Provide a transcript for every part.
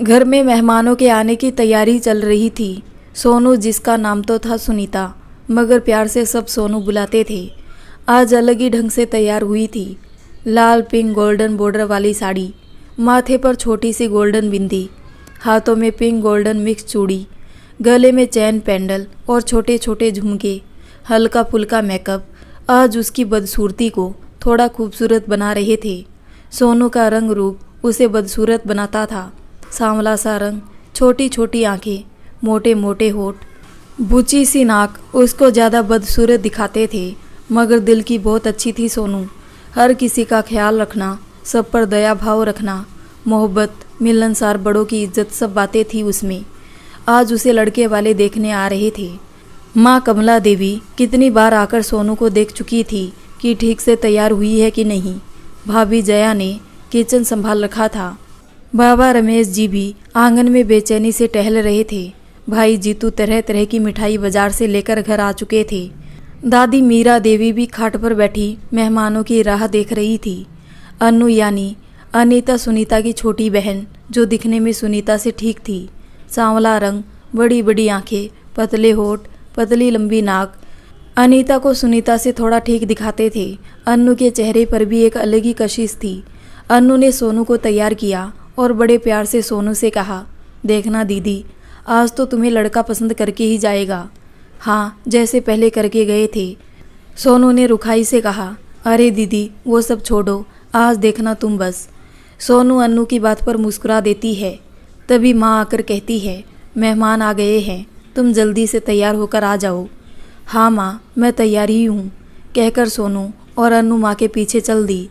घर में मेहमानों के आने की तैयारी चल रही थी। सोनू, जिसका नाम तो था सुनीता, मगर प्यार से सब सोनू बुलाते थे, आज अलग ही ढंग से तैयार हुई थी। लाल पिंक गोल्डन बॉर्डर वाली साड़ी, माथे पर छोटी सी गोल्डन बिंदी, हाथों में पिंक गोल्डन मिक्स चूड़ी, गले में चैन पेंडल और छोटे छोटे झुमके, हल्का फुल्का मेकअप आज उसकी बदसूरती को थोड़ा खूबसूरत बना रहे थे। सोनू का रंग रूप उसे बदसूरत बनाता था। सांवला सा रंग, छोटी छोटी आंखें, मोटे मोटे होठ, बुची सी नाक उसको ज़्यादा बदसूरत दिखाते थे, मगर दिल की बहुत अच्छी थी सोनू। हर किसी का ख्याल रखना, सब पर दया भाव रखना, मोहब्बत, मिलनसार, बड़ों की इज्जत, सब बातें थी उसमें। आज उसे लड़के वाले देखने आ रहे थे। माँ कमला देवी कितनी बार आकर सोनू को देख चुकी थी कि ठीक से तैयार हुई है कि नहीं। भाभी जया ने किचन संभाल रखा था। बाबा रमेश जी भी आंगन में बेचैनी से टहल रहे थे। भाई जीतू तरह तरह की मिठाई बाजार से लेकर घर आ चुके थे। दादी मीरा देवी भी खाट पर बैठी मेहमानों की राह देख रही थी। अनु यानी अनीता, सुनीता की छोटी बहन, जो दिखने में सुनीता से ठीक थी। सांवला रंग, बड़ी बड़ी आंखें, पतले होठ, पतली लंबी नाक, अनीता को सुनीता से थोड़ा ठीक दिखाते थे। अनु के चेहरे पर भी एक अलग ही कशिश थी। अनु ने सोनू को तैयार किया और बड़े प्यार से सोनू से कहा, देखना दीदी, आज तो तुम्हें लड़का पसंद करके ही जाएगा। हाँ, जैसे पहले करके गए थे। सोनू ने रुखाई से कहा, अरे दीदी वो सब छोड़ो, आज देखना तुम बस। सोनू अनु की बात पर मुस्कुरा देती है। तभी माँ आकर कहती है, मेहमान आ गए हैं, तुम जल्दी से तैयार होकर आ जाओ। हाँ माँ, मैं तैयार ही हूँ, कहकर सोनू और अनु माँ के पीछे चल दी।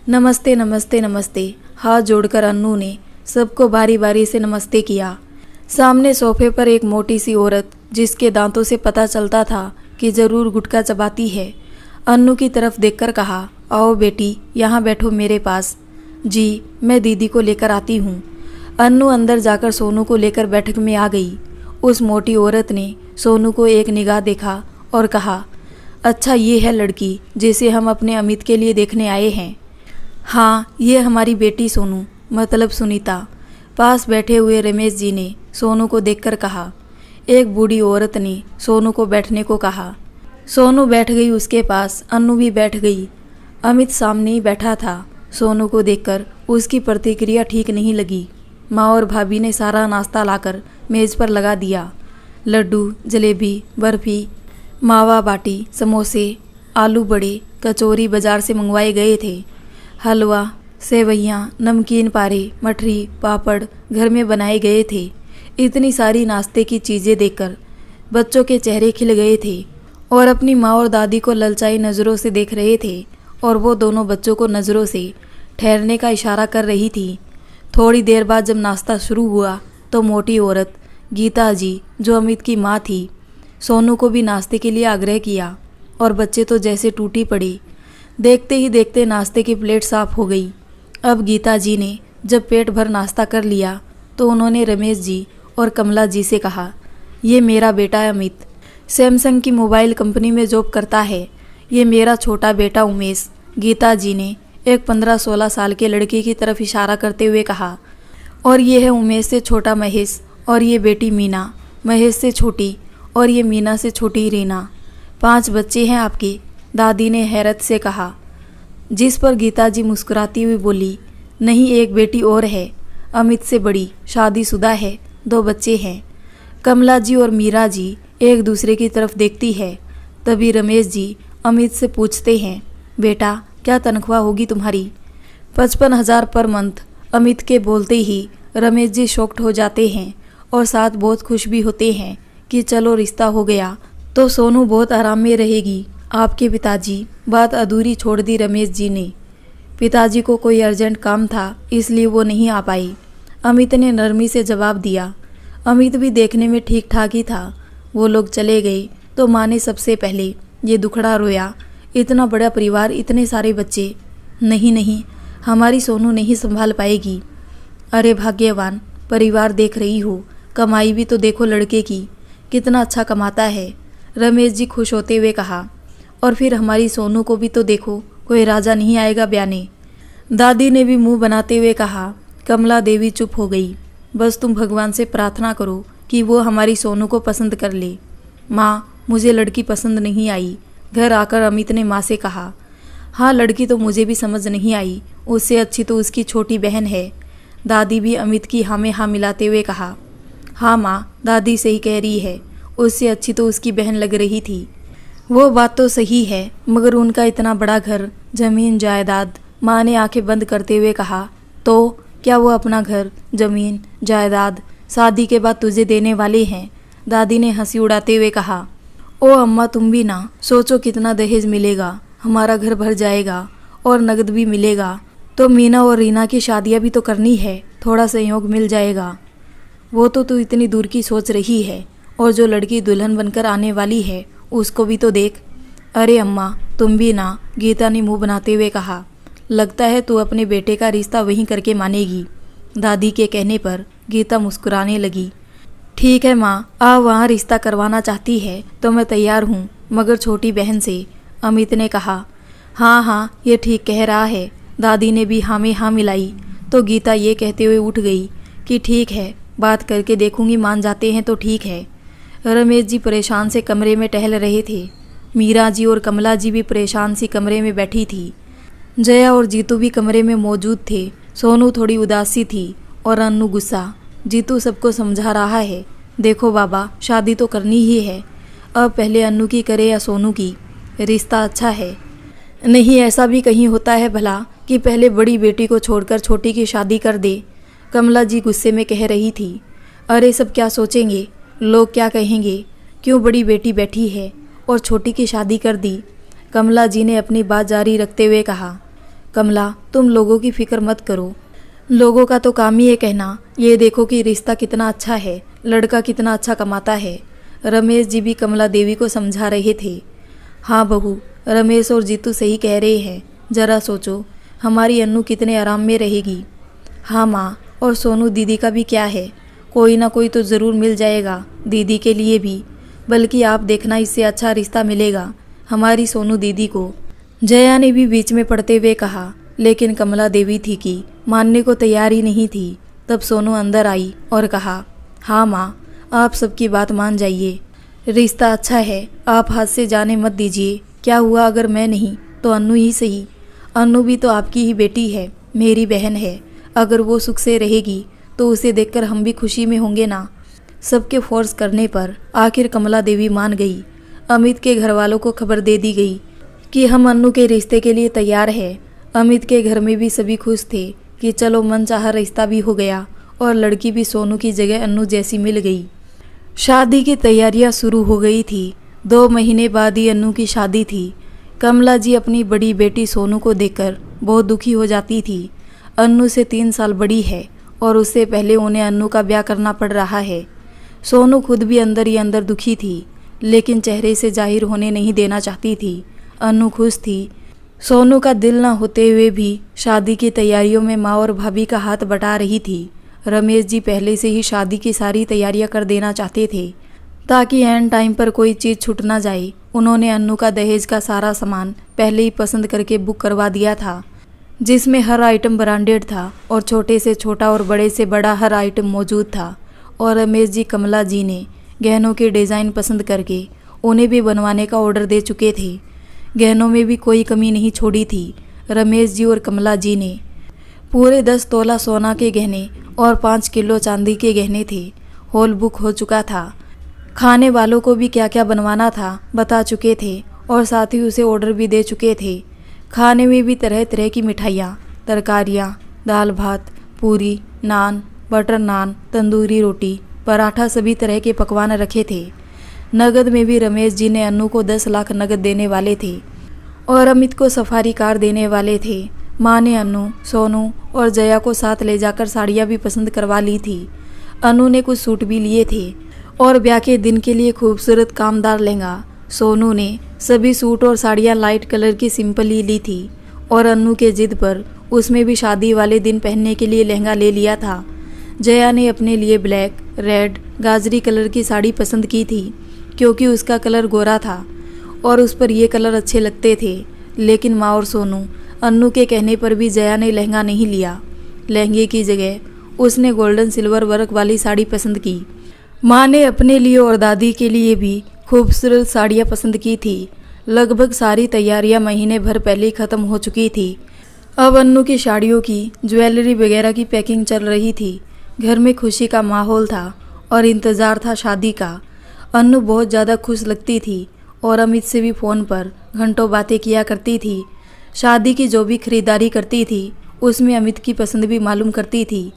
नमस्ते नमस्ते नमस्ते, हाथ जोड़कर अनु ने सबको बारी बारी से नमस्ते किया। सामने सोफे पर एक मोटी सी औरत, जिसके दांतों से पता चलता था कि जरूर गुटखा चबाती है, अनु की तरफ देखकर कहा, आओ बेटी, यहाँ बैठो मेरे पास। जी, मैं दीदी को लेकर आती हूँ। अनु अंदर जाकर सोनू को लेकर बैठक में आ गई। उस मोटी औरत ने सोनू को एक निगाह देखा और कहा, अच्छा ये है लड़की जिसे हम अपने अमित के लिए देखने आए हैं। हाँ, ये हमारी बेटी सोनू, मतलब सुनीता। पास बैठे हुए रमेश जी ने सोनू को देखकर कहा। एक बूढ़ी औरत ने सोनू को बैठने को कहा। सोनू बैठ गई उसके पास, अनु भी बैठ गई। अमित सामने ही बैठा था। सोनू को देखकर उसकी प्रतिक्रिया ठीक नहीं लगी। माँ और भाभी ने सारा नाश्ता लाकर मेज़ पर लगा दिया। लड्डू, जलेबी, बर्फ़ी, मावा बाटी, समोसे, आलू बड़े, कचौरी बाजार से मंगवाए गए थे। हलवा, सेवइयाँ, नमकीन पारे, मठरी, पापड़ घर में बनाए गए थे। इतनी सारी नाश्ते की चीज़ें देखकर बच्चों के चेहरे खिल गए थे और अपनी माँ और दादी को ललचाई नज़रों से देख रहे थे, और वो दोनों बच्चों को नज़रों से ठहरने का इशारा कर रही थी। थोड़ी देर बाद जब नाश्ता शुरू हुआ तो मोटी औरत गीता जी, जो अमित की माँ थी, सोनू को भी नाश्ते के लिए आग्रह किया, और बच्चे तो जैसे टूटी पड़ी। देखते ही देखते नाश्ते की प्लेट साफ हो गई। अब गीता जी ने जब पेट भर नाश्ता कर लिया तो उन्होंने रमेश जी और कमला जी से कहा, ये मेरा बेटा है अमित, सैमसंग की मोबाइल कंपनी में जॉब करता है। ये मेरा छोटा बेटा उमेश। गीता जी ने एक 15-16 साल के लड़के की तरफ इशारा करते हुए कहा, और ये है उमेश से छोटा महेश, और ये बेटी मीना, महेश से छोटी, और ये मीना से छोटी रीना। 5 बच्चे हैं आपके, दादी ने हैरत से कहा। जिस पर गीता जी मुस्कुराती हुई बोली, नहीं, एक बेटी और है, अमित से बड़ी, शादीशुदा है, 2 बच्चे हैं। कमला जी और मीरा जी एक दूसरे की तरफ देखती है। तभी रमेश जी अमित से पूछते हैं, बेटा क्या तनख्वाह होगी तुम्हारी? 55,000 पर मंथ। अमित के बोलते ही रमेश जी शॉक्ड हो जाते हैं और साथ बहुत खुश भी होते हैं कि चलो रिश्ता हो गया तो सोनू बहुत आराम में रहेगी। आपके पिताजी, बात अधूरी छोड़ दी रमेश जी ने। पिताजी को कोई अर्जेंट काम था, इसलिए वो नहीं आ पाई, अमित ने नरमी से जवाब दिया। अमित भी देखने में ठीक ठाक ही था। वो लोग चले गए तो माँ ने सबसे पहले ये दुखड़ा रोया, इतना बड़ा परिवार, इतने सारे बच्चे, नहीं नहीं, हमारी सोनू नहीं संभाल पाएगी। अरे भाग्यवान परिवार देख रही हो, कमाई भी तो देखो लड़के की, कितना अच्छा कमाता है, रमेश जी खुश होते हुए कहा। और फिर हमारी सोनू को भी तो देखो, कोई राजा नहीं आएगा ब्याने, दादी ने भी मुंह बनाते हुए कहा। कमला देवी चुप हो गई। बस तुम भगवान से प्रार्थना करो कि वो हमारी सोनू को पसंद कर ले। माँ, मुझे लड़की पसंद नहीं आई, घर आकर अमित ने माँ से कहा। हाँ, लड़की तो मुझे भी समझ नहीं आई, उससे अच्छी तो उसकी छोटी बहन है। दादी भी अमित की हाँ में हाँ मिलाते हुए कहा। हाँ माँ, दादी सही कह रही है, उससे अच्छी तो उसकी बहन लग रही थी। वो बात तो सही है, मगर उनका इतना बड़ा घर, जमीन जायदाद। माँ ने आंखें बंद करते हुए कहा। तो क्या वो अपना घर, जमीन जायदाद शादी के बाद तुझे देने वाले हैं? दादी ने हंसी उड़ाते हुए कहा। ओ अम्मा, तुम भी ना सोचो कितना दहेज मिलेगा, हमारा घर भर जाएगा और नगद भी मिलेगा। तो मीना और रीना की शादियाँ भी तो करनी है, थोड़ा सहयोग मिल जाएगा। वो तो तू इतनी दूर की सोच रही है, और जो लड़की दुल्हन बनकर आने वाली है उसको भी तो देख। अरे अम्मा, तुम भी ना, गीता ने मुंह बनाते हुए कहा। लगता है तू अपने बेटे का रिश्ता वहीं करके मानेगी। दादी के कहने पर गीता मुस्कुराने लगी। ठीक है माँ, आप वहाँ रिश्ता करवाना चाहती है तो मैं तैयार हूँ, मगर छोटी बहन से, अमित ने कहा। हाँ हाँ, ये ठीक कह रहा है। दादी ने भी हाँ में हाँ मिलाई तो गीता ये कहते हुए उठ गई कि ठीक है, बात करके देखूंगी, मान जाते हैं तो ठीक है। रमेश जी परेशान से कमरे में टहल रहे थे। मीरा जी और कमला जी भी परेशान सी कमरे में बैठी थी। जया और जीतू भी कमरे में मौजूद थे। सोनू थोड़ी उदासी थी और अन्नू गुस्सा। जीतू सबको समझा रहा है, देखो बाबा, शादी तो करनी ही है, अब पहले अन्नू की करे या सोनू की, रिश्ता अच्छा है। नहीं, ऐसा भी कहीं होता है भला कि पहले बड़ी बेटी को छोड़कर छोटी की शादी कर दे? कमला जी गुस्से में कह रही थी। अरे सब क्या सोचेंगे, लोग क्या कहेंगे, क्यों बड़ी बेटी बैठी है और छोटी की शादी कर दी? कमला जी ने अपनी बात जारी रखते हुए कहा। कमला, तुम लोगों की फिक्र मत करो, लोगों का तो काम ही है कहना, ये देखो कि रिश्ता कितना अच्छा है, लड़का कितना अच्छा कमाता है। रमेश जी भी कमला देवी को समझा रहे थे। हाँ बहू, रमेश और जीतू सही कह रहे हैं, जरा सोचो हमारी अन्नू कितने आराम में रहेगी। हाँ माँ, और सोनू दीदी का भी क्या है, कोई ना कोई तो ज़रूर मिल जाएगा दीदी के लिए भी, बल्कि आप देखना इससे अच्छा रिश्ता मिलेगा हमारी सोनू दीदी को। जया ने भी बीच में पड़ते हुए कहा, लेकिन कमला देवी थी कि मानने को तैयार ही नहीं थी। तब सोनू अंदर आई और कहा, हाँ माँ, आप सबकी बात मान जाइए, रिश्ता अच्छा है, आप हाथ से जाने मत दीजिए। क्या हुआ अगर मैं नहीं तो अन्नू ही सही, अन्नू भी तो आपकी ही बेटी है, मेरी बहन है, अगर वो सुख से रहेगी तो उसे देखकर हम भी खुशी में होंगे ना। सबके फोर्स करने पर आखिर कमला देवी मान गई। अमित के घर वालों को खबर दे दी गई कि हम अन्नू के रिश्ते के लिए तैयार है। अमित के घर में भी सभी खुश थे कि चलो मनचाहा रिश्ता भी हो गया और लड़की भी सोनू की जगह अन्नू जैसी मिल गई। शादी की तैयारियां शुरू हो गई थी। 2 महीने बाद ही अन्नू की शादी थी। कमला जी अपनी बड़ी बेटी सोनू को देखकर बहुत दुखी हो जाती थी। अन्नू से 3 साल बड़ी है और उससे पहले उन्हें अन्नू का ब्याह करना पड़ रहा है। सोनू खुद भी अंदर ही अंदर दुखी थी, लेकिन चेहरे से जाहिर होने नहीं देना चाहती थी। अन्नू खुश थी। सोनू का दिल न होते हुए भी शादी की तैयारियों में माँ और भाभी का हाथ बटा रही थी। रमेश जी पहले से ही शादी की सारी तैयारियां कर देना चाहते थे ताकि एंड टाइम पर कोई चीज़ छूट ना जाए। उन्होंने अन्नू का दहेज का सारा सामान पहले ही पसंद करके बुक करवा दिया था, जिसमें हर आइटम ब्रांडेड था और छोटे से छोटा और बड़े से बड़ा हर आइटम मौजूद था। और रमेश जी कमला जी ने गहनों के डिज़ाइन पसंद करके उन्हें भी बनवाने का ऑर्डर दे चुके थे। गहनों में भी कोई कमी नहीं छोड़ी थी। रमेश जी और कमला जी ने पूरे 10 तोला सोना के गहने और 5 किलो चांदी के गहने थे। हॉल बुक हो चुका था। खाने वालों को भी क्या क्या बनवाना था बता चुके थे और साथ ही उसे ऑर्डर भी दे चुके थे। खाने में भी तरह तरह की मिठाइयाँ, तरकारियाँ, दाल भात, पूरी, नान, बटर नान, तंदूरी रोटी, पराठा, सभी तरह के पकवान रखे थे। नगद में भी रमेश जी ने अन्नू को 10 लाख नगद देने वाले थे और अमित को सफारी कार देने वाले थे। माँ ने अन्नू, सोनू और जया को साथ ले जाकर साड़ियाँ भी पसंद करवा ली थी। अन्नू ने कुछ सूट भी लिए थे और ब्याह के दिन के लिए खूबसूरत कामदार लहंगा। सोनू ने सभी सूट और साड़ियाँ लाइट कलर की सिंपल ही ली थी और अन्नू के जिद पर उसमें भी शादी वाले दिन पहनने के लिए लहंगा ले लिया था। जया ने अपने लिए ब्लैक, रेड, गाजरी कलर की साड़ी पसंद की थी क्योंकि उसका कलर गोरा था और उस पर ये कलर अच्छे लगते थे। लेकिन माँ और सोनू, अन्नू के कहने पर भी जया ने लहंगा नहीं लिया। लहंगे की जगह उसने गोल्डन सिल्वर वर्क वाली साड़ी पसंद की। माँ ने अपने लिए और दादी के लिए भी खूबसूरत साड़ियाँ पसंद की थी। लगभग सारी तैयारियां महीने भर पहले ही ख़त्म हो चुकी थी। अब अन्नू की साड़ियों की ज्वेलरी वगैरह की पैकिंग चल रही थी। घर में खुशी का माहौल था और इंतज़ार था शादी का। अन्नू बहुत ज़्यादा खुश लगती थी और अमित से भी फ़ोन पर घंटों बातें किया करती थी। शादी की जो भी खरीदारी करती थी उसमें अमित की पसंद भी मालूम करती थी।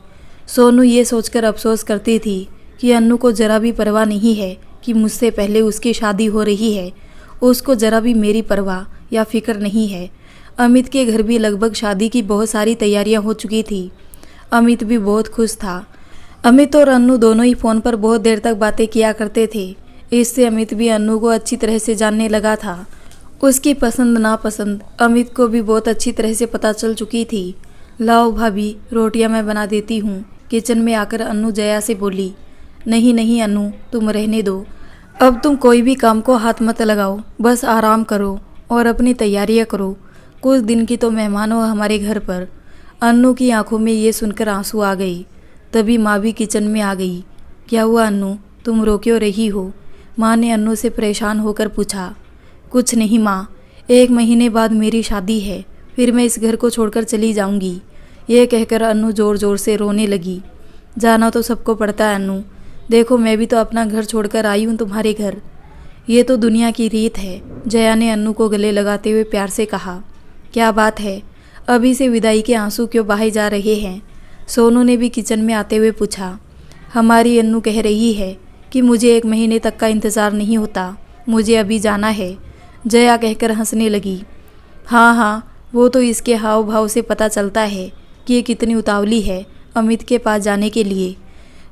सोनू ये सोचकर अफसोस करती थी कि अन्नू को ज़रा भी परवाह नहीं है कि मुझसे पहले उसकी शादी हो रही है। उसको ज़रा भी मेरी परवाह या फिक्र नहीं है। अमित के घर भी लगभग शादी की बहुत सारी तैयारियां हो चुकी थी। अमित भी बहुत खुश था। अमित और अन्नू दोनों ही फ़ोन पर बहुत देर तक बातें किया करते थे। इससे अमित भी अन्नू को अच्छी तरह से जानने लगा था। उसकी पसंद नापसंद अमित को भी बहुत अच्छी तरह से पता चल चुकी थी। लाओ भाभी, रोटियां मैं बना देती हूँ, किचन में आकर अन्नू जया से बोली। नहीं नहीं अन्नू, तुम रहने दो। अब तुम कोई भी काम को हाथ मत लगाओ, बस आराम करो और अपनी तैयारियां करो। कुछ दिन की तो मेहमान हो हमारे घर पर। अन्नू की आंखों में ये सुनकर आंसू आ गई। तभी माँ भी किचन में आ गई। क्या हुआ अन्नू, तुम रो क्यों रही हो? माँ ने अन्नू से परेशान होकर पूछा। कुछ नहीं माँ, 1 महीने बाद मेरी शादी है, फिर मैं इस घर को छोड़कर चली जाऊंगी। ये कहकर अन्नू ज़ोर ज़ोर से रोने लगी। जाना तो सबको पड़ता है अन्नू, देखो मैं भी तो अपना घर छोड़कर आई हूँ तुम्हारे घर। ये तो दुनिया की रीत है, जया ने अन्नू को गले लगाते हुए प्यार से कहा। क्या बात है, अभी से विदाई के आंसू क्यों बहाए जा रहे हैं? सोनू ने भी किचन में आते हुए पूछा। हमारी अन्नू कह रही है कि मुझे 1 महीने तक का इंतज़ार नहीं होता, मुझे अभी जाना है, जया कहकर हंसने लगी। हाँ हाँ, वो तो इसके हाव भाव से पता चलता है कि ये कितनी उतावली है अमित के पास जाने के लिए,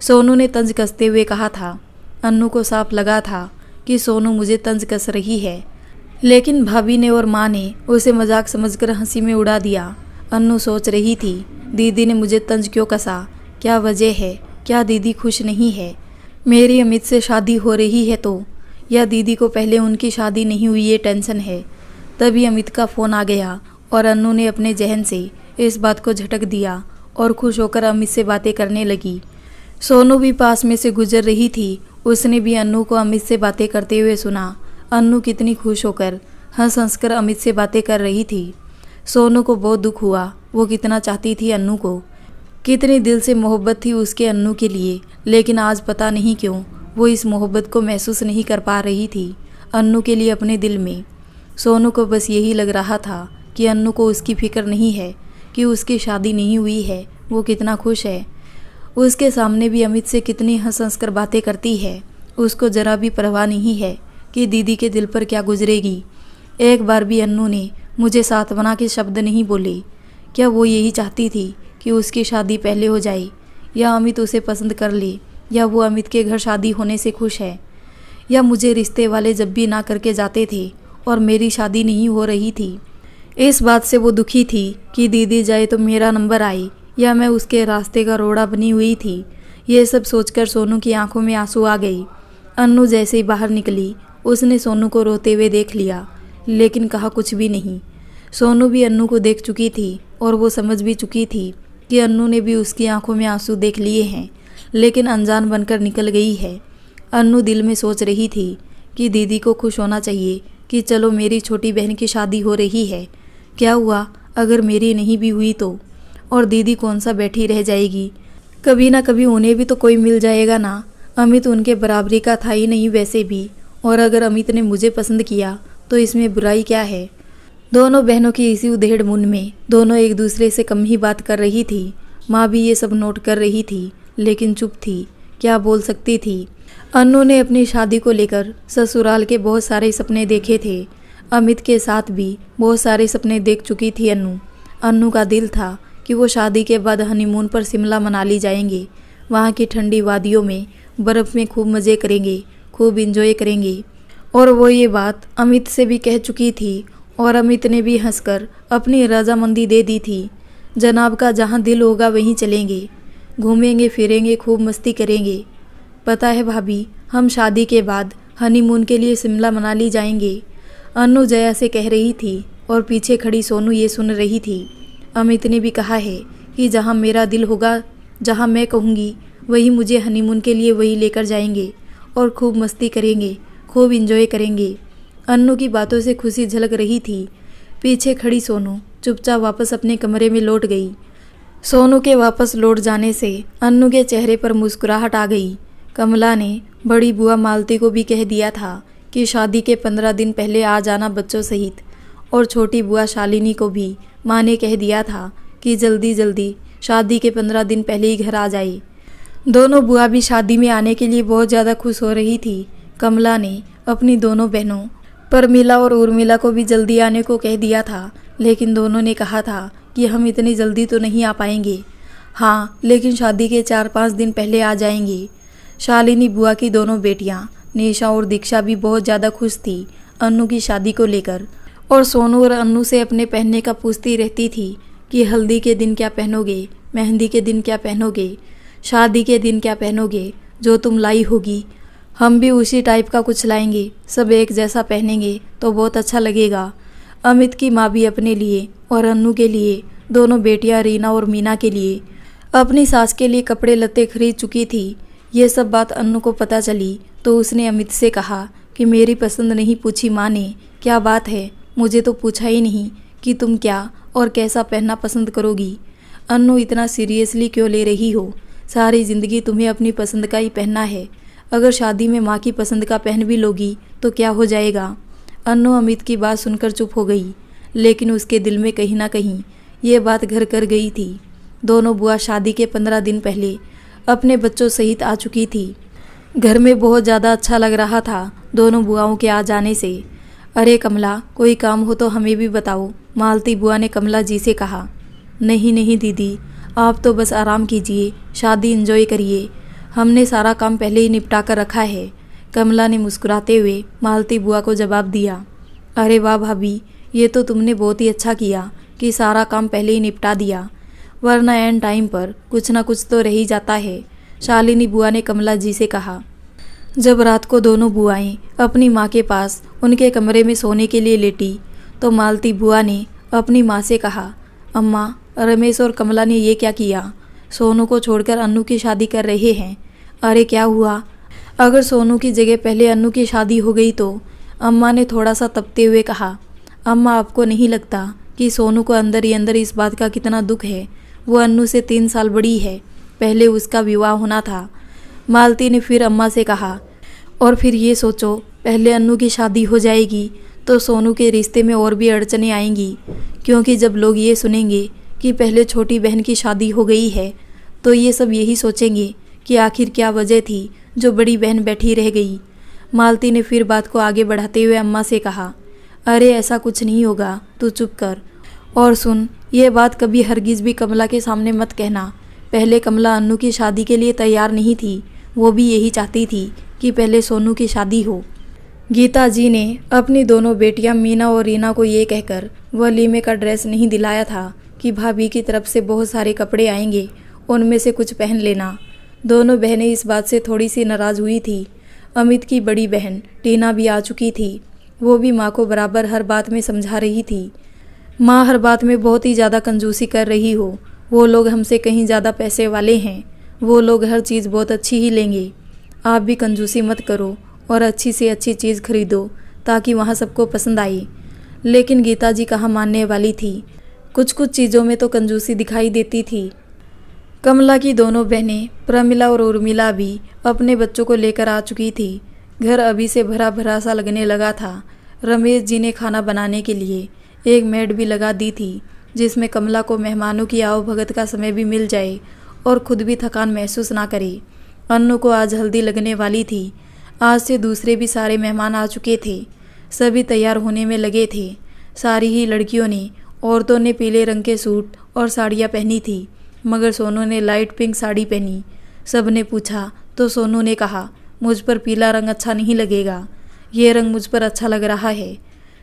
सोनू ने तंज कसते हुए कहा था। अन्नू को साफ लगा था कि सोनू मुझे तंज कस रही है, लेकिन भाभी ने और माँ ने उसे मजाक समझकर हंसी में उड़ा दिया। अन्नू सोच रही थी, दीदी ने मुझे तंज क्यों कसा, क्या वजह है? क्या दीदी खुश नहीं है? मेरी अमित से शादी हो रही है तो, या दीदी को पहले उनकी शादी नहीं हुई ये टेंशन है? तभी अमित का फ़ोन आ गया और अन्नू ने अपने जहन से इस बात को झटक दिया और खुश होकर अमित से बातें करने लगी। सोनू भी पास में से गुजर रही थी, उसने भी अन्नू को अमित से बातें करते हुए सुना। अन्नू कितनी खुश होकर हंस हंस कर अमित से बातें कर रही थी। सोनू को बहुत दुख हुआ, वो कितना चाहती थी अन्नू को, कितनी दिल से मोहब्बत थी उसके अन्नू के लिए, लेकिन आज पता नहीं क्यों वो इस मोहब्बत को महसूस नहीं कर पा रही थी अन्नू के लिए अपने दिल में। सोनू को बस यही लग रहा था कि अन्नू को उसकी फिक्र नहीं है कि उसकी शादी नहीं हुई है, वो कितना खुश है। उसके सामने भी अमित से कितनी हंस हंस कर बातें करती है, उसको ज़रा भी परवाह नहीं है कि दीदी के दिल पर क्या गुजरेगी। एक बार भी अन्नू ने मुझे सांत्वना के शब्द नहीं बोले। क्या वो यही चाहती थी कि उसकी शादी पहले हो जाए, या अमित उसे पसंद कर ले, या वो अमित के घर शादी होने से खुश है, या मुझे रिश्ते वाले जब भी ना करके जाते थे और मेरी शादी नहीं हो रही थी, इस बात से वो दुखी थी कि दीदी जाए तो मेरा नंबर आए, या मैं उसके रास्ते का रोड़ा बनी हुई थी। ये सब सोचकर सोनू की आंखों में आंसू आ गई। अन्नू जैसे ही बाहर निकली, उसने सोनू को रोते हुए देख लिया, लेकिन कहा कुछ भी नहीं। सोनू भी अन्नू को देख चुकी थी और वो समझ भी चुकी थी कि अन्नू ने भी उसकी आंखों में आंसू देख लिए हैं, लेकिन अनजान बनकर निकल गई है। अन्नू दिल में सोच रही थी कि दीदी को खुश होना चाहिए कि चलो मेरी छोटी बहन की शादी हो रही है, क्या हुआ अगर मेरी नहीं भी हुई तो, और दीदी कौन सा बैठी रह जाएगी, कभी ना कभी उन्हें भी तो कोई मिल जाएगा ना। अमित उनके बराबरी का था ही नहीं वैसे भी, और अगर अमित ने मुझे पसंद किया तो इसमें बुराई क्या है। दोनों बहनों की इसी उधेड़ मुन में दोनों एक दूसरे से कम ही बात कर रही थी। माँ भी ये सब नोट कर रही थी, लेकिन चुप थी, क्या बोल सकती थी। अन्नू ने अपनी शादी को लेकर ससुराल के बहुत सारे सपने देखे थे। अमित के साथ भी बहुत सारे सपने देख चुकी थी अन्नू का दिल था कि वो शादी के बाद हनीमून पर शिमला मनाली जाएंगे, वहाँ की ठंडी वादियों में बर्फ़ में खूब मज़े करेंगे, खूब इंजॉय करेंगे। और वो ये बात अमित से भी कह चुकी थी और अमित ने भी हंसकर अपनी रजामंदी दे दी थी। जनाब का जहाँ दिल होगा वहीं चलेंगे, घूमेंगे फिरेंगे, खूब मस्ती करेंगे। पता है भाभी, हम शादी के बाद हनीमून के लिए शिमला मनाली जाएंगे, अन्नू जया से कह रही थी और पीछे खड़ी सोनू ये सुन रही थी। अमित ने भी कहा है कि जहाँ मेरा दिल होगा जहाँ मैं कहूँगी वही मुझे हनीमून के लिए वही लेकर जाएंगे और खूब मस्ती करेंगे, खूब इंजॉय करेंगे। अन्नू की बातों से खुशी झलक रही थी। पीछे खड़ी सोनू चुपचाप वापस अपने कमरे में लौट गई। सोनू के वापस लौट जाने से अन्नू के चेहरे पर मुस्कुराहट आ गई। कमला ने बड़ी बुआ मालती को भी कह दिया था कि शादी के 15 दिन पहले आ जाना बच्चों सहित, और छोटी बुआ शालिनी को भी माँ ने कह दिया था कि जल्दी जल्दी शादी के 15 दिन पहले ही घर आ जाए। दोनों बुआ भी शादी में आने के लिए बहुत ज़्यादा खुश हो रही थी। कमला ने अपनी दोनों बहनों परमिला और उर्मिला को भी जल्दी आने को कह दिया था, लेकिन दोनों ने कहा था कि हम इतनी जल्दी तो नहीं आ पाएंगे। हाँ, लेकिन शादी के 4-5 दिन पहले आ जाएंगे। शालिनी बुआ की दोनों बेटियां निशा और दीक्षा भी बहुत ज़्यादा खुश थी अन्नू की शादी को लेकर, और सोनू और अन्नू से अपने पहनने का पूछती रहती थी कि हल्दी के दिन क्या पहनोगे, मेहंदी के दिन क्या पहनोगे, शादी के दिन क्या पहनोगे, जो तुम लाई होगी हम भी उसी टाइप का कुछ लाएंगे, सब एक जैसा पहनेंगे तो बहुत अच्छा लगेगा। अमित की माँ भी अपने लिए और अन्नू के लिए, दोनों बेटियां रीना और मीना के लिए अपनी सास के लिए कपड़े लत्ते खरीद चुकी थी। ये सब बात अन्नू को पता चली तो उसने अमित से कहा कि मेरी पसंद नहीं पूछी माँ ने, क्या बात है, मुझे तो पूछा ही नहीं कि तुम क्या और कैसा पहनना पसंद करोगी। अन्नू इतना सीरियसली क्यों ले रही हो, सारी ज़िंदगी तुम्हें अपनी पसंद का ही पहनना है, अगर शादी में माँ की पसंद का पहन भी लोगी तो क्या हो जाएगा। अन्नू अमित की बात सुनकर चुप हो गई, लेकिन उसके दिल में कहीं ना कहीं ये बात घर कर गई थी। दोनों बुआ शादी के 15 दिन पहले अपने बच्चों सहित आ चुकी थी। घर में बहुत ज़्यादा अच्छा लग रहा था दोनों बुआओं के आ जाने से। अरे कमला, कोई काम हो तो हमें भी बताओ, मालती बुआ ने कमला जी से कहा। नहीं नहीं दीदी, आप तो बस आराम कीजिए, शादी एंजॉय करिए, हमने सारा काम पहले ही निपटा कर रखा है, कमला ने मुस्कुराते हुए मालती बुआ को जवाब दिया। अरे वाह भाभी, ये तो तुमने बहुत ही अच्छा किया कि सारा काम पहले ही निपटा दिया, वरना एंड टाइम पर कुछ ना कुछ तो रह ही जाता है, शालिनी बुआ ने कमला जी से कहा। जब रात को दोनों बुआएं अपनी माँ के पास उनके कमरे में सोने के लिए लेटी तो मालती बुआ ने अपनी माँ से कहा, अम्मा, रमेश और कमला ने ये क्या किया, सोनू को छोड़कर अन्नू की शादी कर रहे हैं। अरे क्या हुआ, अगर सोनू की जगह पहले अन्नू की शादी हो गई तो, अम्मा ने थोड़ा सा तपते हुए कहा। अम्मा, आपको नहीं लगता कि सोनू को अंदर ही अंदर इस बात का कितना दुख है, वो अन्नू से 3 साल बड़ी है, पहले उसका विवाह होना था। मालती ने फिर अम्मा से कहा, और फिर ये सोचो, पहले अन्नू की शादी हो जाएगी तो सोनू के रिश्ते में और भी अड़चनें आएंगी, क्योंकि जब लोग ये सुनेंगे कि पहले छोटी बहन की शादी हो गई है तो ये सब यही सोचेंगे कि आखिर क्या वजह थी जो बड़ी बहन बैठी रह गई। मालती ने फिर बात को आगे बढ़ाते हुए अम्मा से कहा, अरे ऐसा कुछ नहीं होगा, तू चुप कर, और सुन, ये बात कभी हरगिज़ भी कमला के सामने मत कहना। पहले कमला अन्नू की शादी के लिए तैयार नहीं थी, वो भी यही चाहती थी कि पहले सोनू की शादी हो। गीता जी ने अपनी दोनों बेटियां मीना और रीना को ये कहकर वलीमे का ड्रेस नहीं दिलाया था कि भाभी की तरफ से बहुत सारे कपड़े आएंगे, उनमें से कुछ पहन लेना। दोनों बहनें इस बात से थोड़ी सी नाराज़ हुई थी। अमित की बड़ी बहन टीना भी आ चुकी थी, वो भी माँ को बराबर हर बात में समझा रही थी। माँ हर बात में बहुत ही ज़्यादा कंजूसी कर रही हो, वो लोग हमसे कहीं ज़्यादा पैसे वाले हैं, वो लोग हर चीज़ बहुत अच्छी ही लेंगे, आप भी कंजूसी मत करो और अच्छी से अच्छी चीज़ खरीदो ताकि वहाँ सबको पसंद आए। लेकिन गीता जी कहाँ मानने वाली थी, कुछ कुछ चीज़ों में तो कंजूसी दिखाई देती थी। कमला की दोनों बहनें प्रमिला और उर्मिला भी अपने बच्चों को लेकर आ चुकी थी। घर अभी से भरा भरा सा लगने लगा था। रमेश जी ने खाना बनाने के लिए एक मेड भी लगा दी थी, जिसमें कमला को मेहमानों की आवभगत का समय भी मिल जाए और खुद भी थकान महसूस ना करे। अन्नू को आज हल्दी लगने वाली थी। आज से दूसरे भी सारे मेहमान आ चुके थे, सभी तैयार होने में लगे थे। सारी ही लड़कियों ने, औरतों ने पीले रंग के सूट और साड़ियाँ पहनी थी, मगर सोनू ने लाइट पिंक साड़ी पहनी। सब ने पूछा तो सोनू ने कहा, मुझ पर पीला रंग अच्छा नहीं लगेगा, ये रंग मुझ पर अच्छा लग रहा है।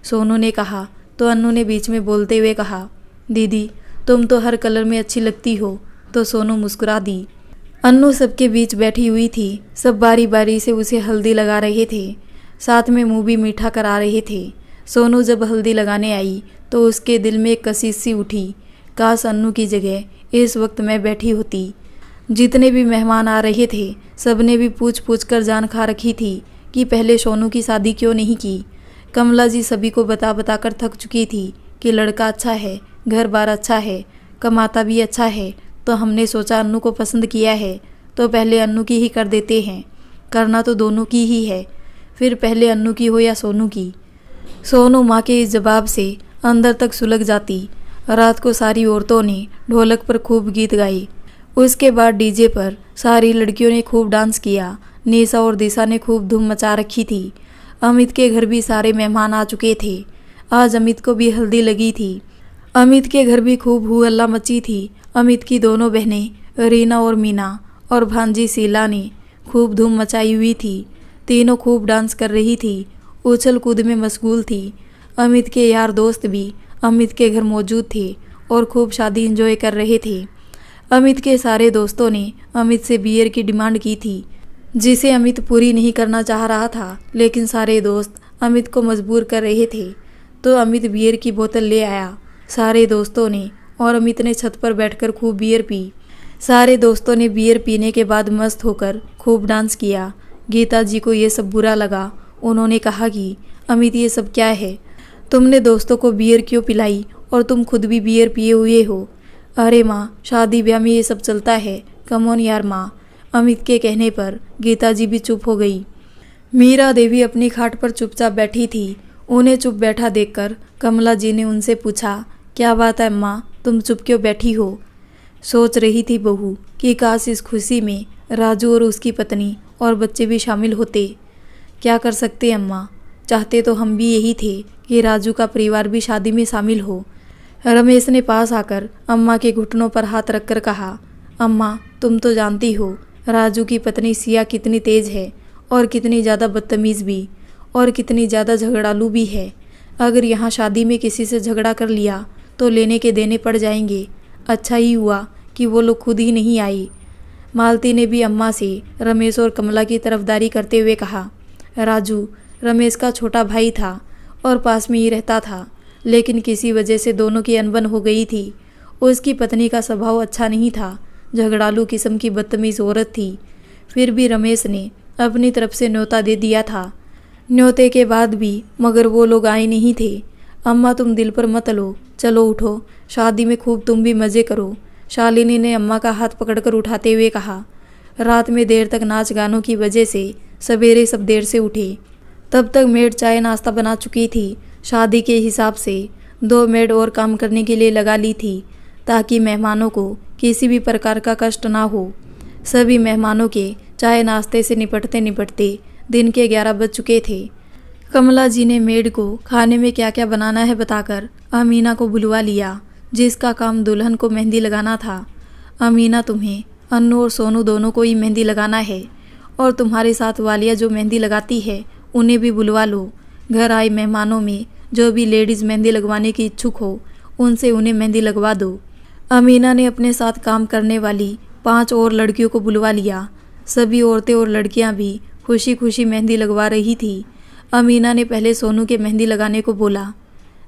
सोनू ने कहा तो अन्नू ने बीच में बोलते हुए कहा, दीदी तुम तो हर कलर में अच्छी लगती हो। तो सोनू मुस्कुरा दी। अन्नू सबके बीच बैठी हुई थी, सब बारी बारी से उसे हल्दी लगा रहे थे, साथ में मुँह भी मीठा करा रहे थे। सोनू जब हल्दी लगाने आई तो उसके दिल में एक कशिश सी उठी, काश अन्नू की जगह इस वक्त मैं बैठी होती। जितने भी मेहमान आ रहे थे सबने भी पूछ पूछ कर जान खा रखी थी कि पहले सोनू की शादी क्यों नहीं की। कमला जी सभी को बता बता कर थक चुकी थी कि लड़का अच्छा है, घर बार अच्छा है, कमाता भी अच्छा है, तो हमने सोचा अन्नू को पसंद किया है तो पहले अन्नू की ही कर देते हैं। करना तो दोनों की ही है, फिर पहले अन्नू की हो या सोनू की। सोनू माँ के इस जवाब से अंदर तक सुलग जाती। रात को सारी औरतों ने ढोलक पर खूब गीत गाए। उसके बाद डीजे पर सारी लड़कियों ने खूब डांस किया। निशा और दिशा ने खूब धूम मचा रखी थी। अमित के घर भी सारे मेहमान आ चुके थे। आज अमित को भी हल्दी लगी थी। अमित के घर भी खूब हू हल्ला मची थी। अमित की दोनों बहनें रीना और मीना और भांजी शीला ने खूब धूम मचाई हुई थी। तीनों खूब डांस कर रही थी, उछल कूद में मशगूल थी। अमित के यार दोस्त भी अमित के घर मौजूद थे और खूब शादी एंजॉय कर रहे थे। अमित के सारे दोस्तों ने अमित से बियर की डिमांड की थी, जिसे अमित पूरी नहीं करना चाह रहा था, लेकिन सारे दोस्त अमित को मजबूर कर रहे थे तो अमित बियर की बोतल ले आया। सारे दोस्तों ने और अमित ने छत पर बैठकर खूब बियर पी। सारे दोस्तों ने बियर पीने के बाद मस्त होकर खूब डांस किया। गीता जी को ये सब बुरा लगा। उन्होंने कहा कि अमित ये सब क्या है, तुमने दोस्तों को बियर क्यों पिलाई और तुम खुद भी बियर पिए हुए हो। अरे माँ, शादी ब्याह में ये सब चलता है, कम ऑन यार माँ। अमित के कहने पर गीता जी भी चुप हो गई। मीरा देवी अपनी खाट पर चुपचाप बैठी थी। उन्हें चुप बैठा देखकर कमला जी ने उनसे पूछा, क्या बात है अम्मा, तुम चुप क्यों बैठी हो। सोच रही थी बहू कि काश इस खुशी में राजू और उसकी पत्नी और बच्चे भी शामिल होते। क्या कर सकते अम्मा, चाहते तो हम भी यही थे कि राजू का परिवार भी शादी में शामिल हो। रमेश ने पास आकर अम्मा के घुटनों पर हाथ रखकर कहा, अम्मा तुम तो जानती हो राजू की पत्नी सिया कितनी तेज है और कितनी ज़्यादा बदतमीज़ भी और कितनी ज़्यादा झगड़ालू भी है। अगर यहाँ शादी में किसी से झगड़ा कर लिया तो लेने के देने पड़ जाएंगे। अच्छा ही हुआ कि वो लोग खुद ही नहीं आई। मालती ने भी अम्मा से रमेश और कमला की तरफदारी करते हुए कहा, राजू रमेश का छोटा भाई था और पास में ही रहता था, लेकिन किसी वजह से दोनों की अनबन हो गई थी। उसकी पत्नी का स्वभाव अच्छा नहीं था, झगड़ालू किस्म की बदतमीज़ औरत थी। फिर भी रमेश ने अपनी तरफ से न्योता दे दिया था। न्योते के बाद भी मगर वो लोग आए नहीं थे। अम्मा तुम दिल पर मत लो, चलो उठो, शादी में खूब तुम भी मज़े करो। शालिनी ने अम्मा का हाथ पकड़कर उठाते हुए कहा। रात में देर तक नाच गानों की वजह से सवेरे सब देर से उठे। तब तक मेड चाय नाश्ता बना चुकी थी। शादी के हिसाब से 2 मेड और काम करने के लिए लगा ली थी ताकि मेहमानों को किसी भी प्रकार का कष्ट ना हो। सभी मेहमानों के चाय नाश्ते से निपटते निपटते दिन के 11 बज चुके थे। कमला जी ने मेड को खाने में क्या क्या बनाना है बताकर अमीना को बुलवा लिया, जिसका काम दुल्हन को मेहंदी लगाना था। अमीना तुम्हें अन्नू और सोनू दोनों को ही मेहंदी लगाना है और तुम्हारे साथ वालिया जो मेहंदी लगाती है उन्हें भी बुलवा लो। घर आए मेहमानों में जो भी लेडीज़ मेहंदी लगवाने की इच्छुक हो उनसे उन्हें मेहंदी लगवा दो। अमीना ने अपने साथ काम करने वाली 5 और लड़कियों को बुलवा लिया। सभी औरतें और लड़कियां भी खुशी खुशी मेहंदी लगवा रही थी। अमीना ने पहले सोनू के मेहंदी लगाने को बोला,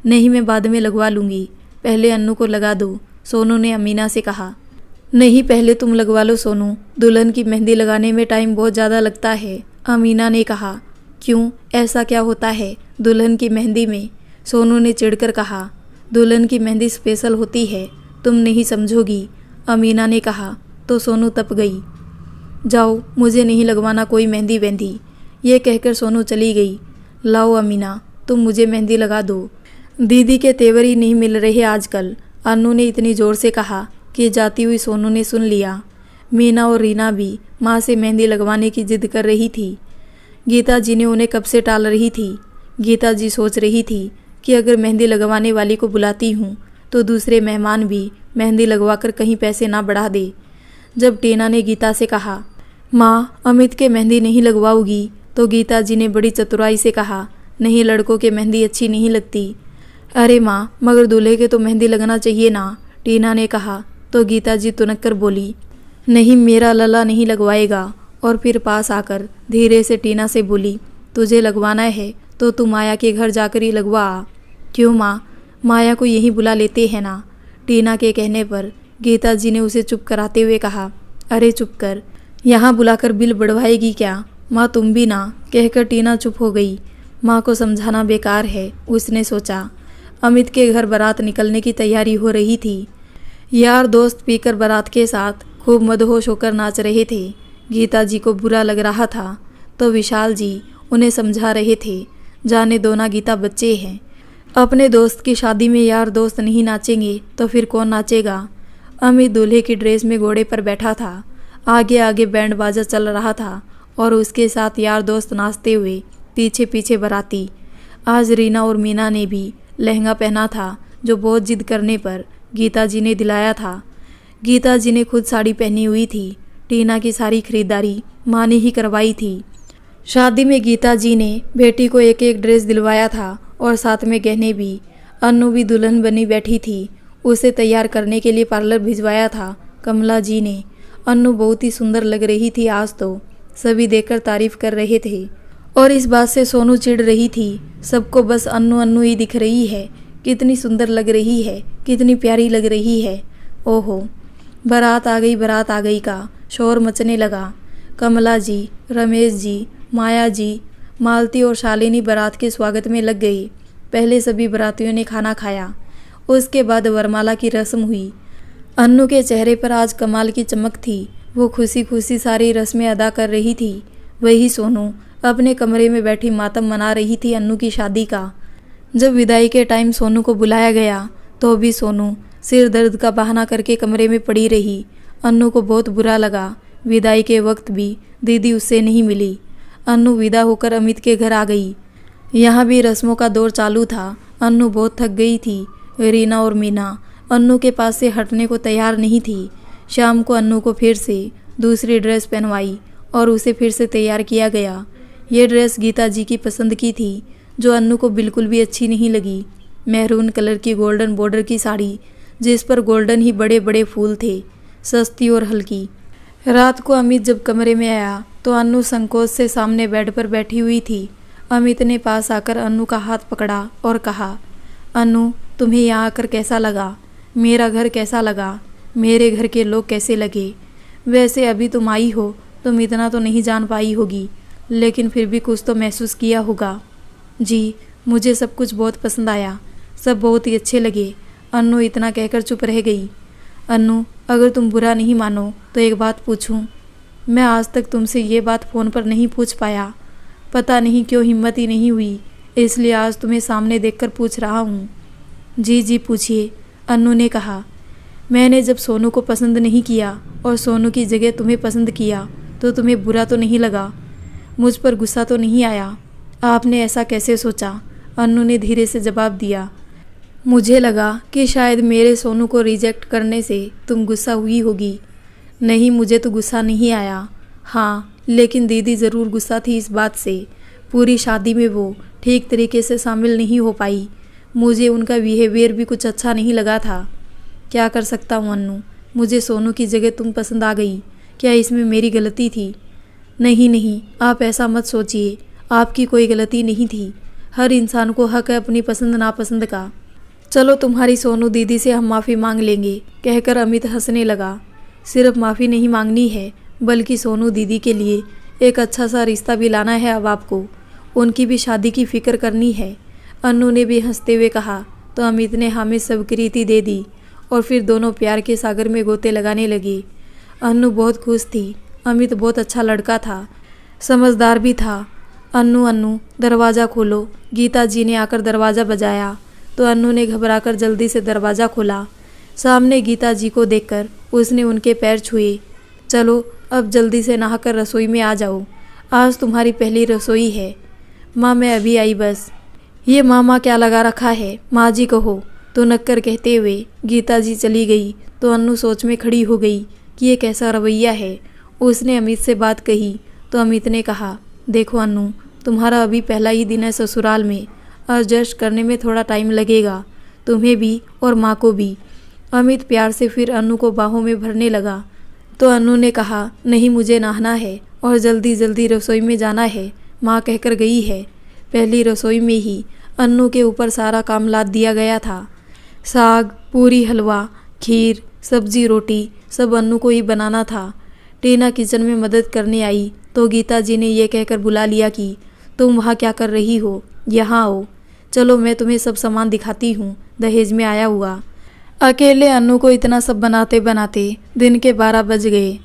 नहीं मैं बाद में लगवा लूँगी, पहले अन्नू को लगा दो। सोनू ने अमीना से कहा, नहीं पहले तुम लगवा लो सोनू, दुल्हन की मेहंदी लगाने में टाइम बहुत ज़्यादा लगता है। अमीना ने कहा, क्यों ऐसा क्या होता है दुल्हन की मेहंदी में। सोनू ने चिढ़कर कहा, दुल्हन की मेहंदी स्पेशल होती है, तुम नहीं समझोगी। अमीना ने कहा तो सोनू तप गई। जाओ मुझे नहीं लगवाना कोई मेहंदी वेंदी। ये कहकर सोनू चली गई। लाओ अमीना तुम मुझे मेहंदी लगा दो, दीदी के तेवर ही नहीं मिल रहे आजकल। अन्नू ने इतनी ज़ोर से कहा कि जाती हुई सोनू ने सुन लिया। मीना और रीना भी माँ से मेहंदी लगवाने की जिद कर रही थी। गीता जी ने उन्हें कब से टाल रही थी। गीता जी सोच रही थी कि अगर मेहंदी लगवाने वाली को बुलाती हूँ तो दूसरे मेहमान भी मेहंदी लगवाकर कहीं पैसे ना बढ़ा दे। जब टीना ने गीता से कहा, माँ अमित के मेहंदी नहीं लगवाओगी, तो गीता जी ने बड़ी चतुराई से कहा, नहीं लड़कों के मेहंदी अच्छी नहीं लगती। अरे माँ मगर दूल्हे के तो मेहंदी लगना चाहिए ना, टीना ने कहा। तो गीता जी तुनक कर बोली, नहीं मेरा लला नहीं लगवाएगा। और फिर पास आकर धीरे से टीना से बोली, तुझे लगवाना है तो तू माया के घर जाकर ही लगवा आ। क्यों माँ, माया को यहीं बुला लेते हैं ना। टीना के कहने पर गीता जी ने उसे चुप कराते हुए कहा, अरे चुप कर, यहाँ बुलाकर बिल बढ़वाएगी क्या? माँ तुम भी ना, कहकर टीना चुप हो गई। माँ को समझाना बेकार है, उसने सोचा। अमित के घर बारात निकलने की तैयारी हो रही थी। यार दोस्त पीकर बारात के साथ खूब मदहोश होकर नाच रहे थे। गीता जी को बुरा लग रहा था तो विशाल जी उन्हें समझा रहे थे, जाने दो ना, गीता बच्चे हैं। अपने दोस्त की शादी में यार दोस्त नहीं नाचेंगे तो फिर कौन नाचेगा? अमित दूल्हे की ड्रेस में घोड़े पर बैठा था। आगे आगे बैंड बाजा चल रहा था और उसके साथ यार दोस्त नाचते हुए पीछे पीछे बाराती। आज रीना और मीना ने भी लहंगा पहना था जो बहुत जिद करने पर गीता जी ने दिलाया था। गीता जी ने खुद साड़ी पहनी हुई थी। टीना की सारी खरीदारी माँ ने ही करवाई थी। शादी में गीता जी ने बेटी को एक एक ड्रेस दिलवाया था और साथ में गहने भी। अन्नू भी दुल्हन बनी बैठी थी। उसे तैयार करने के लिए पार्लर भिजवाया था कमला जी ने। अन्नू बहुत ही सुंदर लग रही थी आज तो। सभी देखकर तारीफ कर रहे थे और इस बात से सोनू चिढ़ रही थी। सबको बस अन्नू अन्नू ही दिख रही है। कितनी सुंदर लग रही है, कितनी प्यारी लग रही है। ओहो, बारात आ गई का शोर मचने लगा। कमला जी, रमेश जी, माया जी, मालती और शालिनी बारात के स्वागत में लग गई। पहले सभी बारातियों ने खाना खाया, उसके बाद वरमाला की रस्म हुई। अन्नू के चेहरे पर आज कमाल की चमक थी। वो खुशी खुशी सारी रस्में अदा कर रही थी। वही सोनू अपने कमरे में बैठी मातम मना रही थी अन्नू की शादी का। जब विदाई के टाइम सोनू को बुलाया गया तो भी सोनू सिर दर्द का बहाना करके कमरे में पड़ी रही। अन्नू को बहुत बुरा लगा। विदाई के वक्त भी दीदी उससे नहीं मिली। अन्नू विदा होकर अमित के घर आ गई। यहाँ भी रस्मों का दौर चालू था। अन्नू बहुत थक गई थी। रीना और मीना अन्नू के पास से हटने को तैयार नहीं थी। शाम को अन्नू को फिर से दूसरी ड्रेस पहनवाई और उसे फिर से तैयार किया गया। ये ड्रेस गीता जी की पसंद की थी जो अन्नू को बिल्कुल भी अच्छी नहीं लगी। मैरून कलर की गोल्डन बॉर्डर की साड़ी जिस पर गोल्डन ही बड़े बड़े फूल थे, सस्ती और हल्की। रात को अमित जब कमरे में आया तो अन्नू संकोच से सामने बेड पर बैठी हुई थी। अमित ने पास आकर अन्नू का हाथ पकड़ा और कहा, अन्नू तुम्हें यहाँ आकर कैसा लगा? मेरा घर कैसा लगा? मेरे घर के लोग कैसे लगे? वैसे अभी तुम आई हो, तुम इतना तो नहीं जान पाई होगी, लेकिन फिर भी कुछ तो महसूस किया होगा। जी, मुझे सब कुछ बहुत पसंद आया, सब बहुत ही अच्छे लगे। अन्नू इतना कहकर चुप रह गई। अन्नू, अगर तुम बुरा नहीं मानो तो एक बात पूछूं? मैं आज तक तुमसे ये बात फ़ोन पर नहीं पूछ पाया। पता नहीं क्यों हिम्मत ही नहीं हुई, इसलिए आज तुम्हें सामने देखकर पूछ रहा हूँ। जी जी पूछिए, अन्नू ने कहा। मैंने जब सोनू को पसंद नहीं किया और सोनू की जगह तुम्हें पसंद किया तो तुम्हें बुरा तो नहीं लगा? मुझ पर गुस्सा तो नहीं आया? आपने ऐसा कैसे सोचा? अन्नू ने धीरे से जवाब दिया। मुझे लगा कि शायद मेरे सोनू को रिजेक्ट करने से तुम गुस्सा हुई होगी। नहीं, मुझे तो गुस्सा नहीं आया। हाँ, लेकिन दीदी ज़रूर गुस्सा थी इस बात से। पूरी शादी में वो ठीक तरीके से शामिल नहीं हो पाई। मुझे उनका बिहेवियर भी कुछ अच्छा नहीं लगा था। क्या कर सकता हूँ अन्नू, मुझे सोनू की जगह तुम पसंद आ गई। क्या इसमें मेरी गलती थी? नहीं नहीं, आप ऐसा मत सोचिए, आपकी कोई गलती नहीं थी। हर इंसान को हक है अपनी पसंद नापसंद का। चलो तुम्हारी सोनू दीदी से हम माफ़ी मांग लेंगे, कहकर अमित हंसने लगा। सिर्फ माफ़ी नहीं मांगनी है, बल्कि सोनू दीदी के लिए एक अच्छा सा रिश्ता भी लाना है। अब आपको उनकी भी शादी की फ़िक्र करनी है। अन्नू ने भी हंसते हुए कहा तो अमित ने हाँ में स्वीकृति दे दी और फिर दोनों प्यार के सागर में गोते लगाने लगे। अन्नू बहुत खुश थी। अमित बहुत अच्छा लड़का था, समझदार भी था। अन्नू अन्नू दरवाज़ा खोलो। गीता जी ने आकर दरवाज़ा बजाया तो अन्नू ने घबराकर जल्दी से दरवाज़ा खोला। सामने गीता जी को देखकर उसने उनके पैर छुए। चलो अब जल्दी से नहाकर रसोई में आ जाओ, आज तुम्हारी पहली रसोई है। माँ मैं अभी आई बस। ये मामा क्या लगा रखा है, माँ जी कहो, तो नक्कर कहते हुए गीता जी चली गई तो अन्नू सोच में खड़ी हो गई कि ये कैसा रवैया है। उसने अमित से बात कही तो अमित ने कहा, देखो अन्नू, तुम्हारा अभी पहला ही दिन है ससुराल में, एडजस्ट करने में थोड़ा टाइम लगेगा, तुम्हें भी और माँ को भी। अमित प्यार से फिर अन्नू को बाहों में भरने लगा तो अन्नू ने कहा, नहीं मुझे नहाना है और जल्दी जल्दी रसोई में जाना है, माँ कहकर गई है। पहली रसोई में ही अन्नू के ऊपर सारा काम लाद दिया गया था। साग, पूरी, हलवा, खीर, सब्जी, रोटी सब अन्नू को ही बनाना था। टीना किचन में मदद करने आई तो गीता जी ने ये कहकर बुला लिया कि तुम वहाँ क्या कर रही हो, यहाँ आओ, चलो मैं तुम्हें सब सामान दिखाती हूँ, दहेज में आया हुआ। अकेले अन्नू को इतना सब बनाते बनाते दिन के 12 बज गए।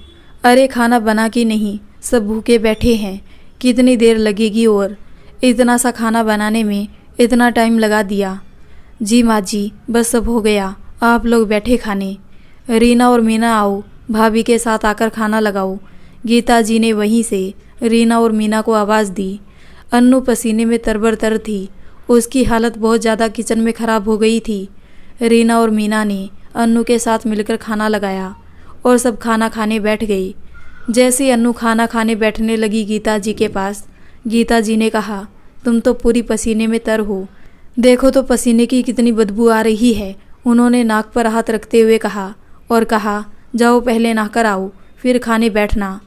अरे खाना बना कि नहीं, सब भूखे बैठे हैं, कितनी देर लगेगी और इतना सा खाना बनाने में इतना टाइम लगा दिया। जी माँ जी, बस सब हो गया, आप लोग बैठे खाने। रीना और मीना आओ, भाभी के साथ आकर खाना लगाओ। गीता जी ने वहीं से रीना और मीना को आवाज़ दी। अन्नू पसीने में तरबतर थी, उसकी हालत बहुत ज़्यादा किचन में ख़राब हो गई थी। रीना और मीना ने अन्नू के साथ मिलकर खाना लगाया और सब खाना खाने बैठ गई। जैसे अन्नू खाना खाने बैठने लगी गीता जी के पास, गीता जी ने कहा, तुम तो पूरी पसीने में तर हो, देखो तो पसीने की कितनी बदबू आ रही है। उन्होंने नाक पर हाथ रखते हुए कहा और कहा, जाओ पहले नहाकर आओ, फिर खाने बैठना।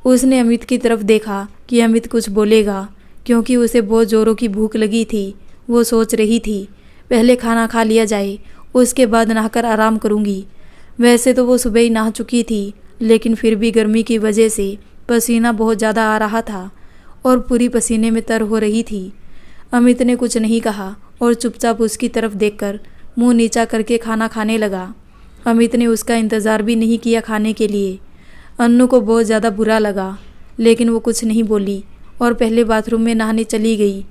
उसने अमित की तरफ देखा कि अमित कुछ बोलेगा, क्योंकि उसे बहुत ज़ोरों की भूख लगी थी। वो सोच रही थी पहले खाना खा लिया जाए, उसके बाद नहाकर आराम करूँगी। वैसे तो वो सुबह ही नहा चुकी थी, लेकिन फिर भी गर्मी की वजह से पसीना बहुत ज़्यादा आ रहा था और पूरी पसीने में तर हो रही थी। अमित ने कुछ नहीं कहा और चुपचाप उसकी तरफ देखकर मुंह नीचा करके खाना खाने लगा। अमित ने उसका इंतज़ार भी नहीं किया खाने के लिए। अन्नू को बहुत ज़्यादा बुरा लगा, लेकिन वो कुछ नहीं बोली और पहले बाथरूम में नहाने चली गई।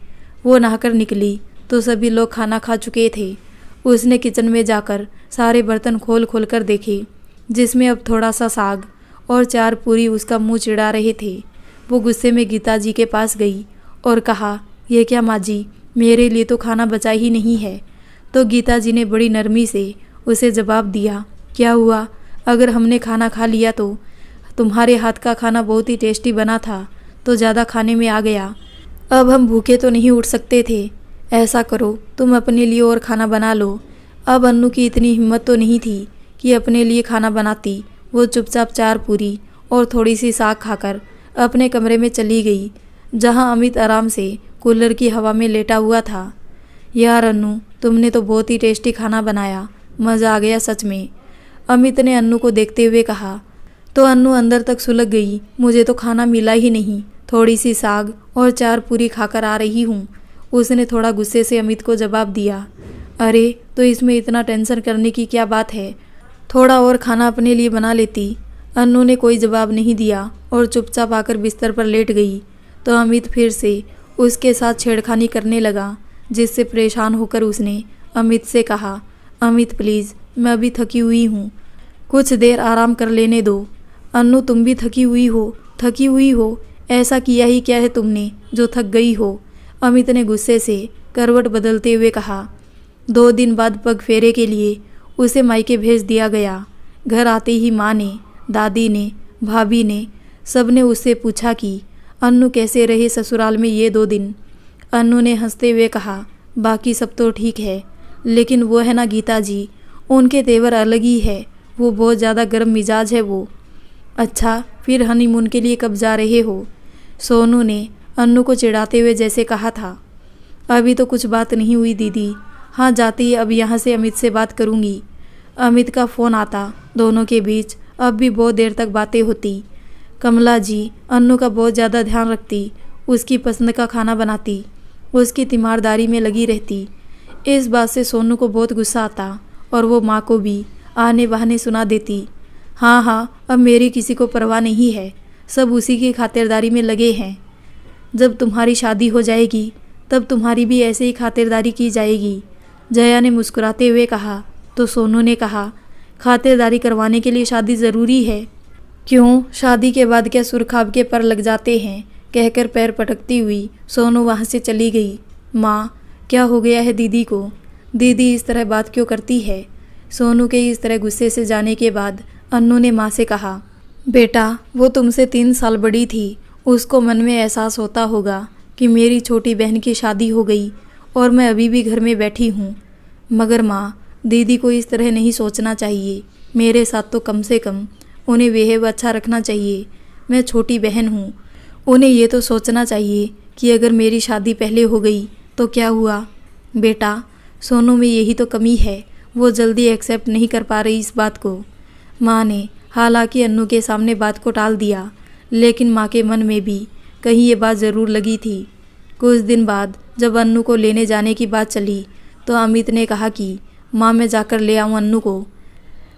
वो नहाकर निकली तो सभी लोग खाना खा चुके थे। उसने किचन में जाकर सारे बर्तन खोल खोल कर देखे, जिसमें अब थोड़ा सा साग और 4 पूरी उसका मुंह चिढ़ा रहे थे। वो गुस्से में गीता जी के पास गई और कहा, ये क्या माँ जी, मेरे लिए तो खाना बचा ही नहीं है। तो गीता जी ने बड़ी नरमी से उसे जवाब दिया, क्या हुआ, अगर हमने खाना खा लिया तो तुम्हारे हाथ का खाना बहुत ही टेस्टी बना था, तो ज़्यादा खाने में आ गया। अब हम भूखे तो नहीं उठ सकते थे। ऐसा करो, तुम अपने लिए और खाना बना लो। अब अन्नू की इतनी हिम्मत तो नहीं थी कि अपने लिए खाना बनाती। वो चुपचाप 4 पूरी और थोड़ी सी साग खाकर अपने कमरे में चली गई, जहां अमित आराम से कूलर की हवा में लेटा हुआ था। यार अन्नू, तुमने तो बहुत ही टेस्टी खाना बनाया, मज़ा आ गया सच में, अमित ने अन्नू को देखते हुए कहा। तो अन्नू अंदर तक सुलग गई, मुझे तो खाना मिला ही नहीं, थोड़ी सी साग और 4 पूरी खाकर आ रही हूँ। उसने थोड़ा गुस्से से अमित को जवाब दिया। अरे तो इसमें इतना टेंशन करने की क्या बात है, थोड़ा और खाना अपने लिए बना लेती। अन्नू ने कोई जवाब नहीं दिया और चुपचाप आकर बिस्तर पर लेट गई। तो अमित फिर से उसके साथ छेड़खानी करने लगा, जिससे परेशान होकर उसने अमित से कहा, अमित प्लीज़, मैं अभी थकी हुई हूँ, कुछ देर आराम कर लेने दो। अन्नू तुम भी थकी हुई हो, ऐसा किया ही क्या है तुमने जो थक गई हो, अमित ने गुस्से से करवट बदलते हुए कहा। 2 दिन बाद पग फेरे के लिए उसे मायके भेज दिया गया। घर आते ही माँ ने, दादी ने, भाभी ने, सब ने उससे पूछा कि अन्नू कैसे रहे ससुराल में ये 2 दिन। अन्नू ने हंसते हुए कहा, बाकी सब तो ठीक है, लेकिन वो है ना गीता जी, उनके तेवर अलग ही है, वो बहुत ज़्यादा गर्म मिजाज है वो। अच्छा, फिर हनीमून के लिए कब जा रहे हो, सोनू ने अन्नू को चिढ़ाते हुए जैसे कहा था। अभी तो कुछ बात नहीं हुई दीदी, हाँ जाते ही अब यहाँ से अमित से बात करूँगी। अमित का फ़ोन आता, दोनों के बीच अब भी बहुत देर तक बातें होती। कमला जी अन्नू का बहुत ज़्यादा ध्यान रखती, उसकी पसंद का खाना बनाती, उसकी तीमारदारी में लगी रहती। इस बात से सोनू को बहुत गुस्सा आता और वो माँ को भी आने बहाने सुना देती, हाँ, अब मेरी किसी को परवाह नहीं है, सब उसी की खातिरदारी में लगे हैं। जब तुम्हारी शादी हो जाएगी तब तुम्हारी भी ऐसे ही खातिरदारी की जाएगी, जया ने मुस्कुराते हुए कहा। तो सोनू ने कहा, खातिरदारी करवाने के लिए शादी ज़रूरी है? क्यों, शादी के बाद क्या सुरखाब के पर लग जाते हैं, कहकर पैर पटकती हुई सोनू वहाँ से चली गई। माँ, क्या हो गया है दीदी को, दीदी इस तरह बात क्यों करती है? सोनू के इस तरह गुस्से से जाने के बाद अन्नू ने माँ से कहा, बेटा वो तुमसे 3 साल बड़ी थी, उसको मन में एहसास होता होगा कि मेरी छोटी बहन की शादी हो गई और मैं अभी भी घर में बैठी हूँ। मगर माँ, दीदी को इस तरह नहीं सोचना चाहिए, मेरे साथ तो कम से कम उन्हें बिहेव अच्छा रखना चाहिए। मैं छोटी बहन हूँ, उन्हें ये तो सोचना चाहिए कि अगर मेरी शादी पहले हो गई तो क्या हुआ। बेटा, सोनू में यही तो कमी है, वो जल्दी एक्सेप्ट नहीं कर पा रही इस बात को। माँ ने हालांकि अन्नू के सामने बात को टाल दिया, लेकिन माँ के मन में भी कहीं ये बात ज़रूर लगी थी। कुछ दिन बाद जब अन्नू को लेने जाने की बात चली तो अमित ने कहा कि माँ मैं जाकर ले आऊँ अन्नू को।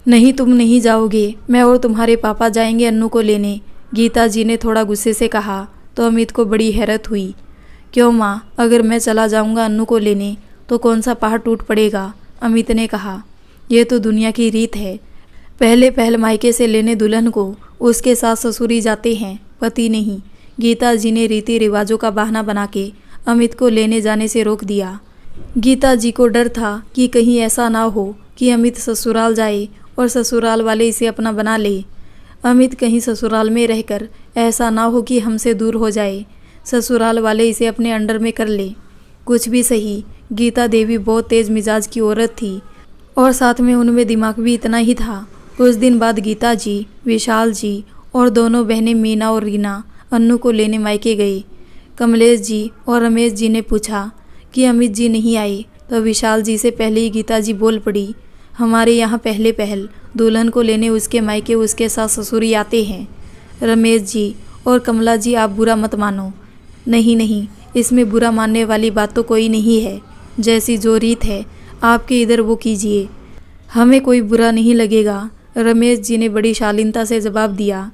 नहीं तुम नहीं जाओगे, मैं और तुम्हारे पापा जाएंगे अन्नू को लेने, गीता जी ने थोड़ा गुस्से से कहा। तो अमित को बड़ी हैरत हुई। क्यों माँ, अगर मैं चला जाऊँगा अन्नू को लेने तो कौन सा पहाड़ टूट पड़ेगा, अमित ने कहा। यह तो दुनिया की रीत है, पहले पहल मायके से लेने दुल्हन को उसके सास ससुरी जाते हैं, पति नहीं। गीता जी ने रीति रिवाजों का बहाना बना के अमित को लेने जाने से रोक दिया। गीता जी को डर था कि कहीं ऐसा ना हो कि अमित ससुराल जाए और ससुराल वाले इसे अपना बना ले। अमित कहीं ससुराल में रहकर ऐसा ना हो कि हमसे दूर हो जाए, ससुराल वाले इसे अपने अंडर में कर ले। कुछ भी सही, गीता देवी बहुत तेज मिजाज की औरत थी और साथ में उनमें दिमाग भी इतना ही था। कुछ दिन बाद गीता जी, विशाल जी और दोनों बहनें मीना और रीना अन्नू को लेने मायके गए। कमलेश जी और रमेश जी ने पूछा कि अमित जी नहीं आए तो विशाल जी से पहले ही गीता जी बोल पड़ी, हमारे यहाँ पहले पहल दुल्हन को लेने उसके मायके उसके सास ससुरी आते हैं। रमेश जी और कमला जी आप बुरा मत मानो। नहीं नहीं, इसमें बुरा मानने वाली बात तो कोई नहीं है, जैसी जो रीत है आपके इधर वो कीजिए, हमें कोई बुरा नहीं लगेगा, रमेश जी ने बड़ी शालीनता से जवाब दिया।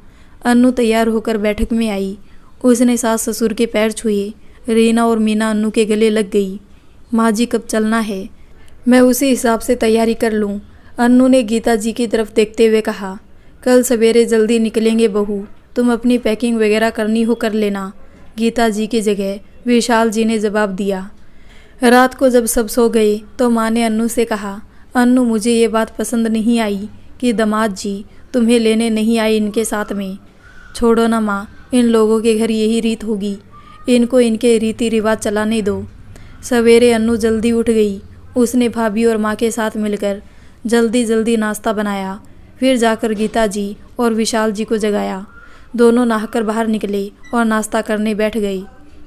अन्नू तैयार होकर बैठक में आई। उसने सास ससुर के पैर छुए। रीना और मीना अन्नू के गले लग गई। माँ जी कब चलना है, मैं उसी हिसाब से तैयारी कर लूँ, अन्नू ने गीता जी की तरफ देखते हुए कहा। कल सवेरे जल्दी निकलेंगे बहू, तुम अपनी पैकिंग वगैरह करनी हो कर लेना, गीता जी की जगह विशाल जी ने जवाब दिया। रात को जब सब सो गए तो माँ ने अन्नू से कहा, अन्नू मुझे ये बात पसंद नहीं आई कि दामाद जी तुम्हें लेने नहीं आए इनके साथ में। छोड़ो ना माँ, इन लोगों के घर यही रीत होगी, इनको इनके रीति रिवाज चलाने दो। सवेरे अन्नू जल्दी उठ गई। उसने भाभी और माँ के साथ मिलकर जल्दी जल्दी नाश्ता बनाया, फिर जाकर गीता जी और विशाल जी को जगाया। दोनों नहाकर बाहर निकले और नाश्ता करने बैठ गए।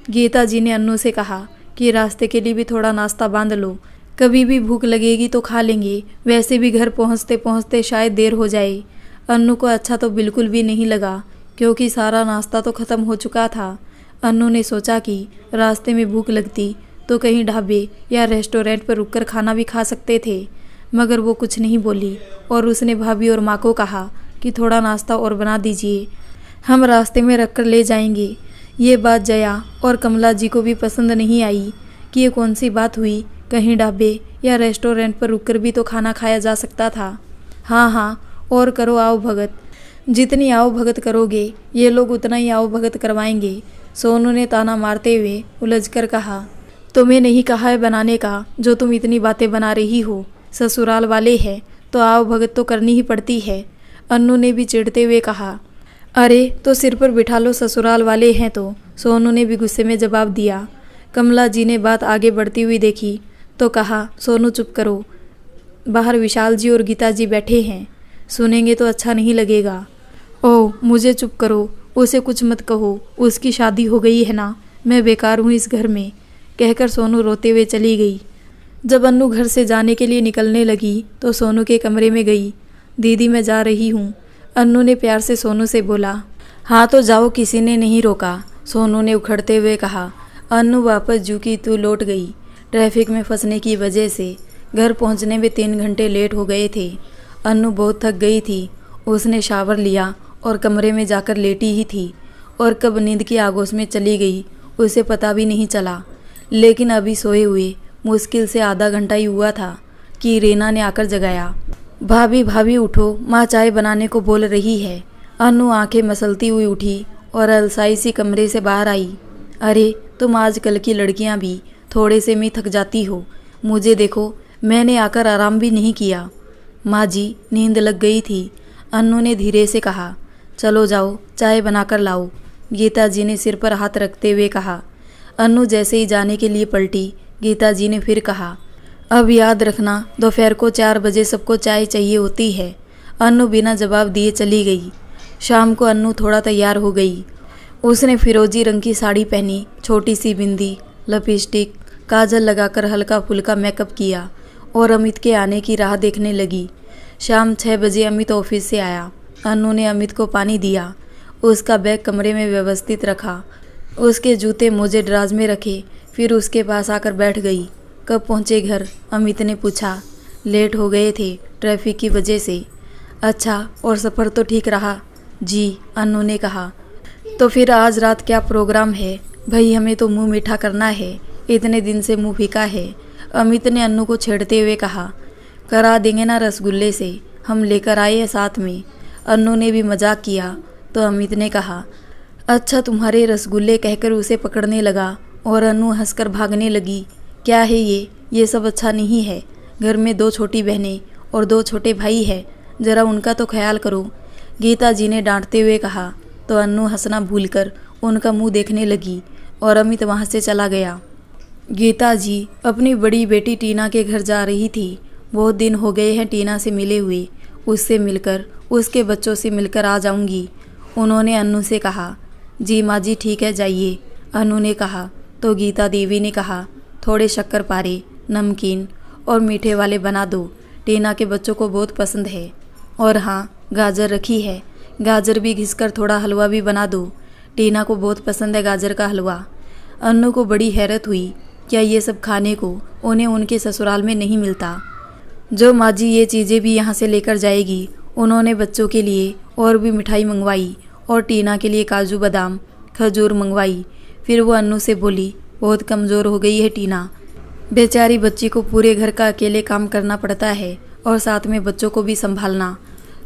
गीता जी ने अन्नू से कहा कि रास्ते के लिए भी थोड़ा नाश्ता बांध लो, कभी भी भूख लगेगी तो खा लेंगे, वैसे भी घर पहुँचते पहुँचते शायद देर हो जाए। अन्नू को अच्छा तो बिल्कुल भी नहीं लगा क्योंकि सारा नाश्ता तो ख़त्म हो चुका था। अन्नू ने सोचा कि रास्ते में भूख लगती तो कहीं ढाबे या रेस्टोरेंट पर रुककर खाना भी खा सकते थे, मगर वो कुछ नहीं बोली और उसने भाभी और माँ को कहा कि थोड़ा नाश्ता और बना दीजिए, हम रास्ते में रख कर ले जाएंगे। ये बात जया और कमला जी को भी पसंद नहीं आई कि ये कौन सी बात हुई, कहीं ढाबे या रेस्टोरेंट पर रुककर भी तो खाना खाया जा सकता था। हाँ हाँ, और करो आओ भगत, जितनी आओ भगत करोगे ये लोग उतना ही आओ भगत करवाएंगे, सोनू ने ताना मारते हुए उलझकर कहा। तुम्हें नहीं कहा है बनाने का, जो तुम इतनी बातें बना रही हो, ससुराल वाले हैं तो आओ भगत तो करनी ही पड़ती है, अन्नू ने भी चिढ़ते हुए कहा। अरे तो सिर पर बिठा लो, ससुराल वाले हैं तो, सोनू ने भी गुस्से में जवाब दिया। कमला जी ने बात आगे बढ़ती हुई देखी तो कहा, सोनू चुप करो, बाहर विशाल जी और गीता जी बैठे हैं, सुनेंगे तो अच्छा नहीं लगेगा। ओह मुझे चुप करो, उसे कुछ मत कहो, उसकी शादी हो गई है ना, मैं बेकार हूँ इस घर में, कहकर सोनू रोते हुए चली गई। जब अन्नू घर से जाने के लिए निकलने लगी तो सोनू के कमरे में गई। दीदी मैं जा रही हूँ, अन्नू ने प्यार से सोनू से बोला। हाँ तो जाओ, किसी ने नहीं रोका, सोनू ने उखड़ते हुए कहा। अन्नू वापस जूकी तू लौट गई। ट्रैफिक में फंसने की वजह से घर पहुँचने में 3 घंटे लेट हो गए थे। अन्नू बहुत थक गई थी। उसने शावर लिया और कमरे में जाकर लेटी ही थी और कब नींद की आगोश में चली गई उसे पता भी नहीं चला। लेकिन अभी सोए हुए मुश्किल से आधा घंटा ही हुआ था कि रीना ने आकर जगाया। भाभी भाभी उठो, माँ चाय बनाने को बोल रही है। अन्नू आंखें मसलती हुई उठी और अलसाई सी कमरे से बाहर आई। अरे तुम आजकल की लड़कियाँ भी थोड़े से में थक जाती हो, मुझे देखो मैंने आकर आराम भी नहीं किया। माँ जी नींद लग गई थी, अन्नू ने धीरे से कहा। चलो जाओ चाय बनाकर लाओ, गीता जी ने सिर पर हाथ रखते हुए कहा। अन्नू जैसे ही जाने के लिए पलटी, गीता जी ने फिर कहा, अब याद रखना दोपहर को 4 बजे सबको चाय चाहिए होती है। अन्नू बिना जवाब दिए चली गई। शाम को अन्नू थोड़ा तैयार हो गई। उसने फिरोजी रंग की साड़ी पहनी, छोटी सी बिंदी, लिपस्टिक, काजल लगाकर हल्का फुल्का मेकअप किया और अमित के आने की राह देखने लगी। शाम 6 बजे अमित ऑफिस से आया। अन्नू ने अमित को पानी दिया। उसका बैग कमरे में व्यवस्थित रखा। उसके जूते मोजे ड्राज में रखे। फिर उसके पास आकर बैठ गई। कब पहुँचे घर? अमित ने पूछा। लेट हो गए थे ट्रैफिक की वजह से। अच्छा, और सफ़र तो ठीक रहा? जी, अन्नू ने कहा। तो फिर आज रात क्या प्रोग्राम है? भाई हमें तो मुंह मीठा करना है, इतने दिन से मुंह फीका है। अमित ने अन्नू को छेड़ते हुए कहा। करा देंगे ना रसगुल्ले से, हम लेकर आए हैं साथ में। अन्नू ने भी मजाक किया तो अमित ने कहा, अच्छा तुम्हारे रसगुल्ले, कहकर उसे पकड़ने लगा और अन्नू हंसकर भागने लगी। क्या है ये सब अच्छा नहीं है। घर में 2 छोटी बहनें और 2 छोटे भाई है, ज़रा उनका तो ख्याल करो, गीता जी ने डांटते हुए कहा। तो अन्नू हंसना भूलकर उनका मुंह देखने लगी और अमित वहाँ से चला गया। गीता जी अपनी बड़ी बेटी टीना के घर जा रही थी। बहुत दिन हो गए हैं टीना से मिले हुए, उससे मिलकर, उसके बच्चों से मिलकर आ जाऊंगी, उन्होंने अन्नू से कहा। जी माँ जी ठीक है, जाइए, अन्नू ने कहा। तो गीता देवी ने कहा, थोड़े शक्करपारे, नमकीन और मीठे वाले बना दो, टीना के बच्चों को बहुत पसंद है। और हाँ, गाजर रखी है, गाजर भी घिसकर थोड़ा हलवा भी बना दो, टीना को बहुत पसंद है गाजर का हलवा। अन्नू को बड़ी हैरत हुई, क्या ये सब खाने को उन्हें उनके ससुराल में नहीं मिलता? जो माँ जी ये चीज़ें भी यहाँ से लेकर जाएगी। उन्होंने बच्चों के लिए और भी मिठाई मंगवाई और टीना के लिए काजू बादाम, खजूर मंगवाई। फिर वो अन्नू से बोली, बहुत कमज़ोर हो गई है टीना, बेचारी बच्ची को पूरे घर का अकेले काम करना पड़ता है और साथ में बच्चों को भी संभालना।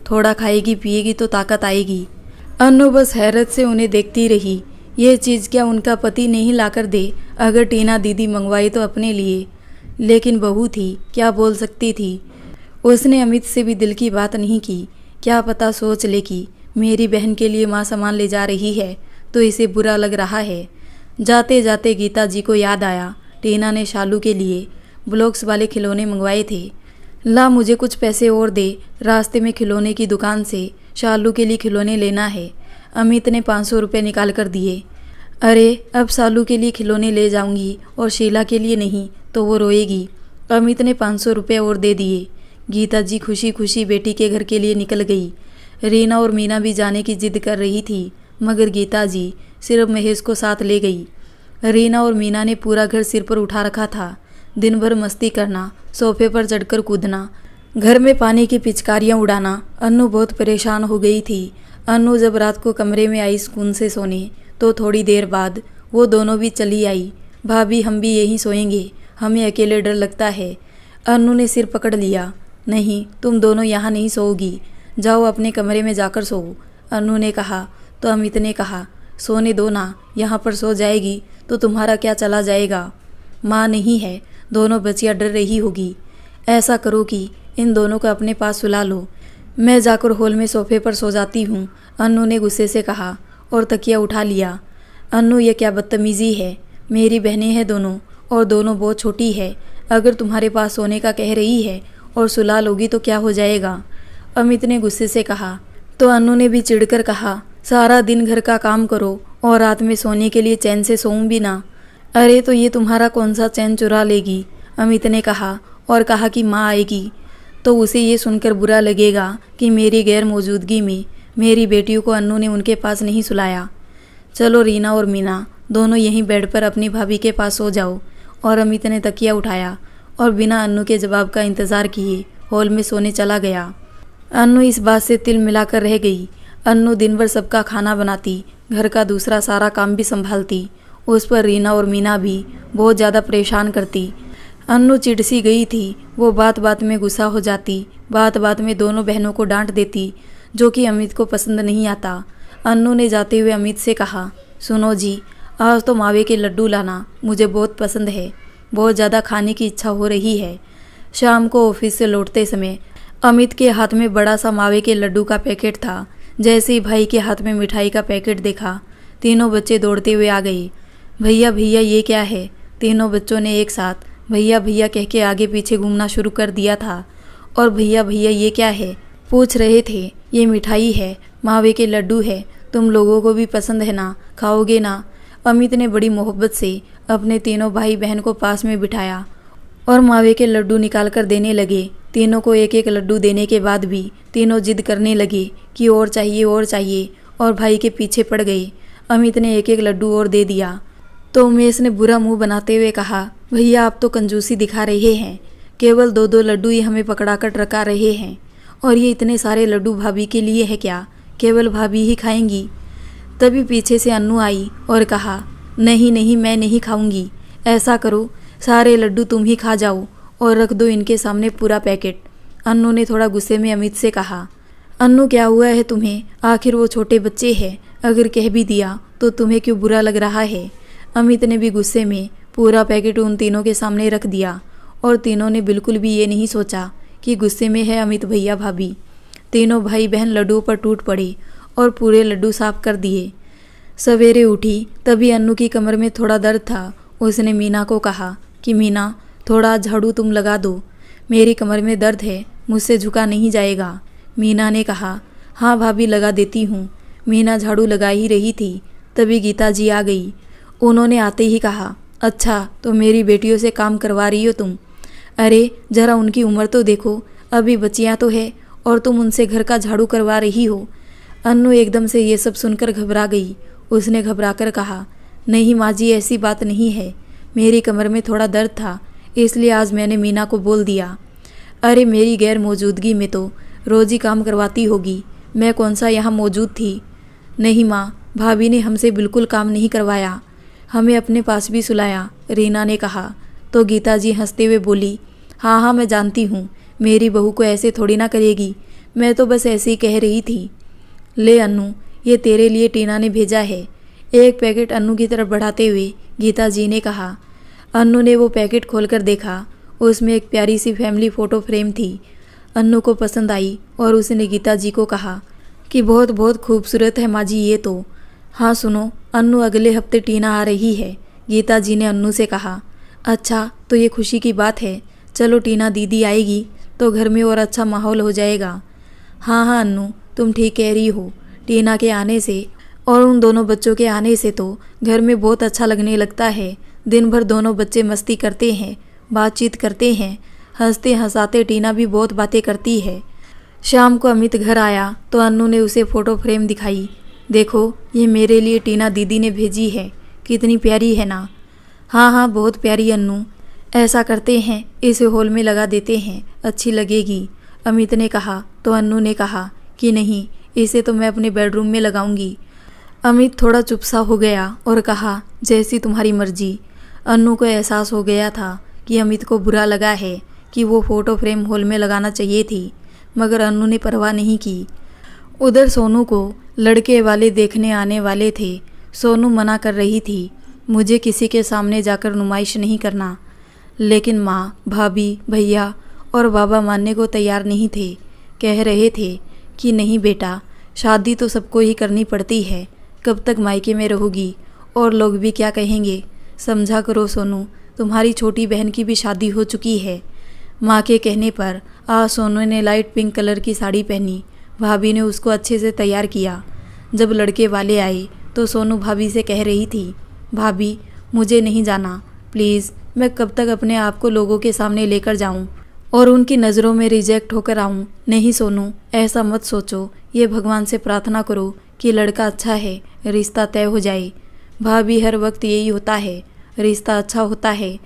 थोड़ा खाएगी पिएगी तो ताकत आएगी। अन्नू बस हैरत से उन्हें देखती रही। यह चीज़ क्या उनका पति नहीं लाकर दे? अगर टीना दीदी मंगवाई तो अपने लिए, लेकिन बहू थी, क्या बोल सकती थी? उसने अमित से भी दिल की बात नहीं की। क्या पता सोच ले कि मेरी बहन के लिए माँ सामान ले जा रही है तो इसे बुरा लग रहा है। जाते जाते गीता जी को याद आया, टीना ने शालू के लिए ब्लॉक्स वाले खिलौने मंगवाए थे। ला मुझे कुछ पैसे और दे, रास्ते में खिलौने की दुकान से शालू के लिए खिलौने लेना है। अमित ने 500 रुपये निकाल कर दिए। अरे अब शालू के लिए खिलौने ले जाऊंगी और शीला के लिए नहीं तो वो रोएगी। अमित ने 500 रुपये और दे दिए। गीता जी खुशी खुशी बेटी के घर के लिए निकल गई। रीना और मीना भी जाने की जिद कर रही थी, मगर गीता जी सिर्फ महेश को साथ ले गई। रीना और मीना ने पूरा घर सिर पर उठा रखा था। दिन भर मस्ती करना, सोफे पर चढ़कर कूदना, घर में पानी की पिचकारियां उड़ाना। अन्नू बहुत परेशान हो गई थी। अन्नू जब रात को कमरे में आई सुकून से सोने, तो थोड़ी देर बाद वो दोनों भी चली आई। भाभी हम भी यहीं सोएंगे, हमें अकेले डर लगता है। अन्नू ने सिर पकड़ लिया। नहीं, तुम दोनों यहाँ नहीं सोओगी, जाओ अपने कमरे में जाकर सो, अन्नू ने कहा। तो अमित ने कहा, सोने दो ना, यहाँ पर सो जाएगी तो तुम्हारा क्या चला जाएगा। माँ नहीं है, दोनों बच्चियाँ डर रही होगी। ऐसा करो कि इन दोनों को अपने पास सुला लो, मैं जाकर हॉल में सोफे पर सो जाती हूँ, अन्नू ने गुस्से से कहा और तकिया उठा लिया। अन्नू ये क्या बदतमीज़ी है, मेरी बहनें हैं दोनों और दोनों बहुत छोटी है। अगर तुम्हारे पास सोने का कह रही है और सुला लोगी तो क्या हो जाएगा, अमित ने गुस्से से कहा। तो अन्नू ने भी चिढ़कर कहा, सारा दिन घर का काम करो और रात में सोने के लिए चैन से सोऊं भी ना। अरे तो ये तुम्हारा कौन सा चैन चुरा लेगी, अमित ने कहा और कहा कि माँ आएगी तो उसे ये सुनकर बुरा लगेगा कि मेरी गैर मौजूदगी में मेरी बेटियों को अन्नू ने उनके पास नहीं सुलाया। चलो रीना और मीना दोनों यहीं बेड पर अपनी भाभी के पास सो जाओ। और अमित ने तकिया उठाया और बिना अन्नू के जवाब का इंतज़ार किए हॉल में सोने चला गया। अन्नू इस बात से तिल मिलाकर रह गई। अन्नू दिन भर सबका खाना बनाती, घर का दूसरा सारा काम भी संभालती। उस पर रीना और मीना भी बहुत ज़्यादा परेशान करती। अन्नू चिढ़-सी गई थी। वो बात बात में गुस्सा हो जाती, बात बात में दोनों बहनों को डांट देती, जो कि अमित को पसंद नहीं आता। अन्नू ने जाते हुए अमित से कहा, सुनो जी, आज तो मावे के लड्डू लाना, मुझे बहुत पसंद है, बहुत ज़्यादा खाने की इच्छा हो रही है। शाम को ऑफिस से लौटते समय अमित के हाथ में बड़ा सा मावे के लड्डू का पैकेट था। जैसे ही भाई के हाथ में मिठाई का पैकेट देखा, तीनों बच्चे दौड़ते हुए आ गए। भैया भैया ये क्या है? तीनों बच्चों ने एक साथ भैया भैया कह के आगे पीछे घूमना शुरू कर दिया था और भैया भैया ये क्या है पूछ रहे थे। ये मिठाई है, मावे के लड्डू है, तुम लोगों को भी पसंद है ना, खाओगे ना? अमित ने बड़ी मोहब्बत से अपने तीनों भाई बहन को पास में बिठाया और मावे के लड्डू निकाल कर देने लगे। तीनों को एक एक लड्डू देने के बाद भी तीनों जिद करने लगे कि और चाहिए और भाई के पीछे पड़ गए। अमित ने एक एक लड्डू और दे दिया तो उमेश ने बुरा मुंह बनाते हुए कहा, भैया आप तो कंजूसी दिखा रहे हैं, केवल 2-2 लड्डू ही हमें पकड़ा कर रखा रहे हैं और ये इतने सारे लड्डू भाभी के लिए है क्या? केवल भाभी ही खाएंगी? तभी पीछे से अन्नू आई और कहा, नहीं मैं नहीं खाऊंगी, ऐसा करो सारे लड्डू तुम ही खा जाओ और रख दो इनके सामने पूरा पैकेट। अन्नू ने थोड़ा गुस्से में अमित से कहा, अन्नू क्या हुआ है तुम्हें? आखिर वो छोटे बच्चे हैं, अगर कह भी दिया तो तुम्हें क्यों बुरा लग रहा है? अमित ने भी गुस्से में पूरा पैकेट उन तीनों के सामने रख दिया और तीनों ने बिल्कुल भी ये नहीं सोचा कि गुस्से में है अमित भैया भाभी। तीनों भाई बहन लड्डुओं पर टूट पड़े और पूरे लड्डू साफ कर दिए। सवेरे उठी तभी अन्नू की कमर में थोड़ा दर्द था। उसने मीना को कहा कि मीना थोड़ा झाड़ू तुम लगा दो, मेरी कमर में दर्द है, मुझसे झुका नहीं जाएगा। मीना ने कहा, हाँ भाभी लगा देती हूँ। मीना झाड़ू लगा ही रही थी तभी गीता जी आ गई। उन्होंने आते ही कहा, अच्छा तो मेरी बेटियों से काम करवा रही हो तुम? अरे जरा उनकी उम्र तो देखो, अभी बच्चियाँ तो है और तुम उनसे घर का झाड़ू करवा रही हो। अन्नू एकदम से ये सब सुनकर घबरा गई। उसने घबराकर कहा, नहीं माँ जी ऐसी बात नहीं है, मेरी कमर में थोड़ा दर्द था इसलिए आज मैंने मीना को बोल दिया। अरे मेरी गैर मौजूदगी में तो रोज़ ही काम करवाती होगी, मैं कौन सा यहाँ मौजूद थी? नहीं माँ, भाभी ने हमसे बिल्कुल काम नहीं करवाया, हमें अपने पास भी सुलाया, रीना ने कहा। तो गीता जी हंसते हुए बोली, हाँ मैं जानती हूँ, मेरी बहू को ऐसे थोड़ी ना करेगी, मैं तो बस ऐसे ही कह रही थी। ले अन्नू, ये तेरे लिए टीना ने भेजा है। एक पैकेट अन्नू की तरफ बढ़ाते हुए गीता जी ने कहा। अन्नू ने वो पैकेट खोलकर देखा, उसमें एक प्यारी सी फैमिली फ़ोटो फ्रेम थी। अन्नू को पसंद आई और उसने गीता जी को कहा कि बहुत बहुत खूबसूरत है माँ जी ये तो। हाँ सुनो अन्नू, अगले हफ्ते टीना आ रही है, गीता जी ने अन्नू से कहा। अच्छा तो ये खुशी की बात है, चलो टीना दीदी आएगी तो घर में और अच्छा माहौल हो जाएगा। हाँ अन्नू तुम ठीक कह रही हो, टीना के आने से और उन दोनों बच्चों के आने से तो घर में बहुत अच्छा लगने लगता है। दिन भर दोनों बच्चे मस्ती करते हैं, बातचीत करते हैं, हंसते हंसाते टीना भी बहुत बातें करती है। शाम को अमित घर आया तो अन्नू ने उसे फ़ोटो फ्रेम दिखाई। देखो ये मेरे लिए टीना दीदी ने भेजी है, कितनी प्यारी है ना? हाँ बहुत प्यारी अन्नू, ऐसा करते हैं इसे हॉल में लगा देते हैं, अच्छी लगेगी, अमित ने कहा। तो अन्नू ने कहा कि नहीं, इसे तो मैं अपने बेडरूम में लगाऊंगी। अमित थोड़ा चुप सा हो गया और कहा, जैसी तुम्हारी मर्जी। अन्नू को एहसास हो गया था कि अमित को बुरा लगा है कि वो फ़ोटो फ्रेम हॉल में लगाना चाहिए थी, मगर अन्नू ने परवाह नहीं की। उधर सोनू को लड़के वाले देखने आने वाले थे। सोनू मना कर रही थी, मुझे किसी के सामने जाकर नुमाइश नहीं करना, लेकिन माँ, भाभी, भैया और बाबा मानने को तैयार नहीं थे। कह रहे थे कि नहीं बेटा, शादी तो सबको ही करनी पड़ती है, कब तक मायके में रहोगी और लोग भी क्या कहेंगे? समझा करो सोनू, तुम्हारी छोटी बहन की भी शादी हो चुकी है। माँ के कहने पर आज सोनू ने लाइट पिंक कलर की साड़ी पहनी। भाभी ने उसको अच्छे से तैयार किया। जब लड़के वाले आए तो सोनू भाभी से कह रही थी, भाभी मुझे नहीं जाना, प्लीज़, मैं कब तक अपने आप को लोगों के सामने लेकर जाऊं और उनकी नज़रों में रिजेक्ट होकर आऊं? नहीं सोनू, ऐसा मत सोचो, ये भगवान से प्रार्थना करो कि लड़का अच्छा है, रिश्ता तय हो जाए। भाभी हर वक्त यही होता है, रिश्ता अच्छा होता है,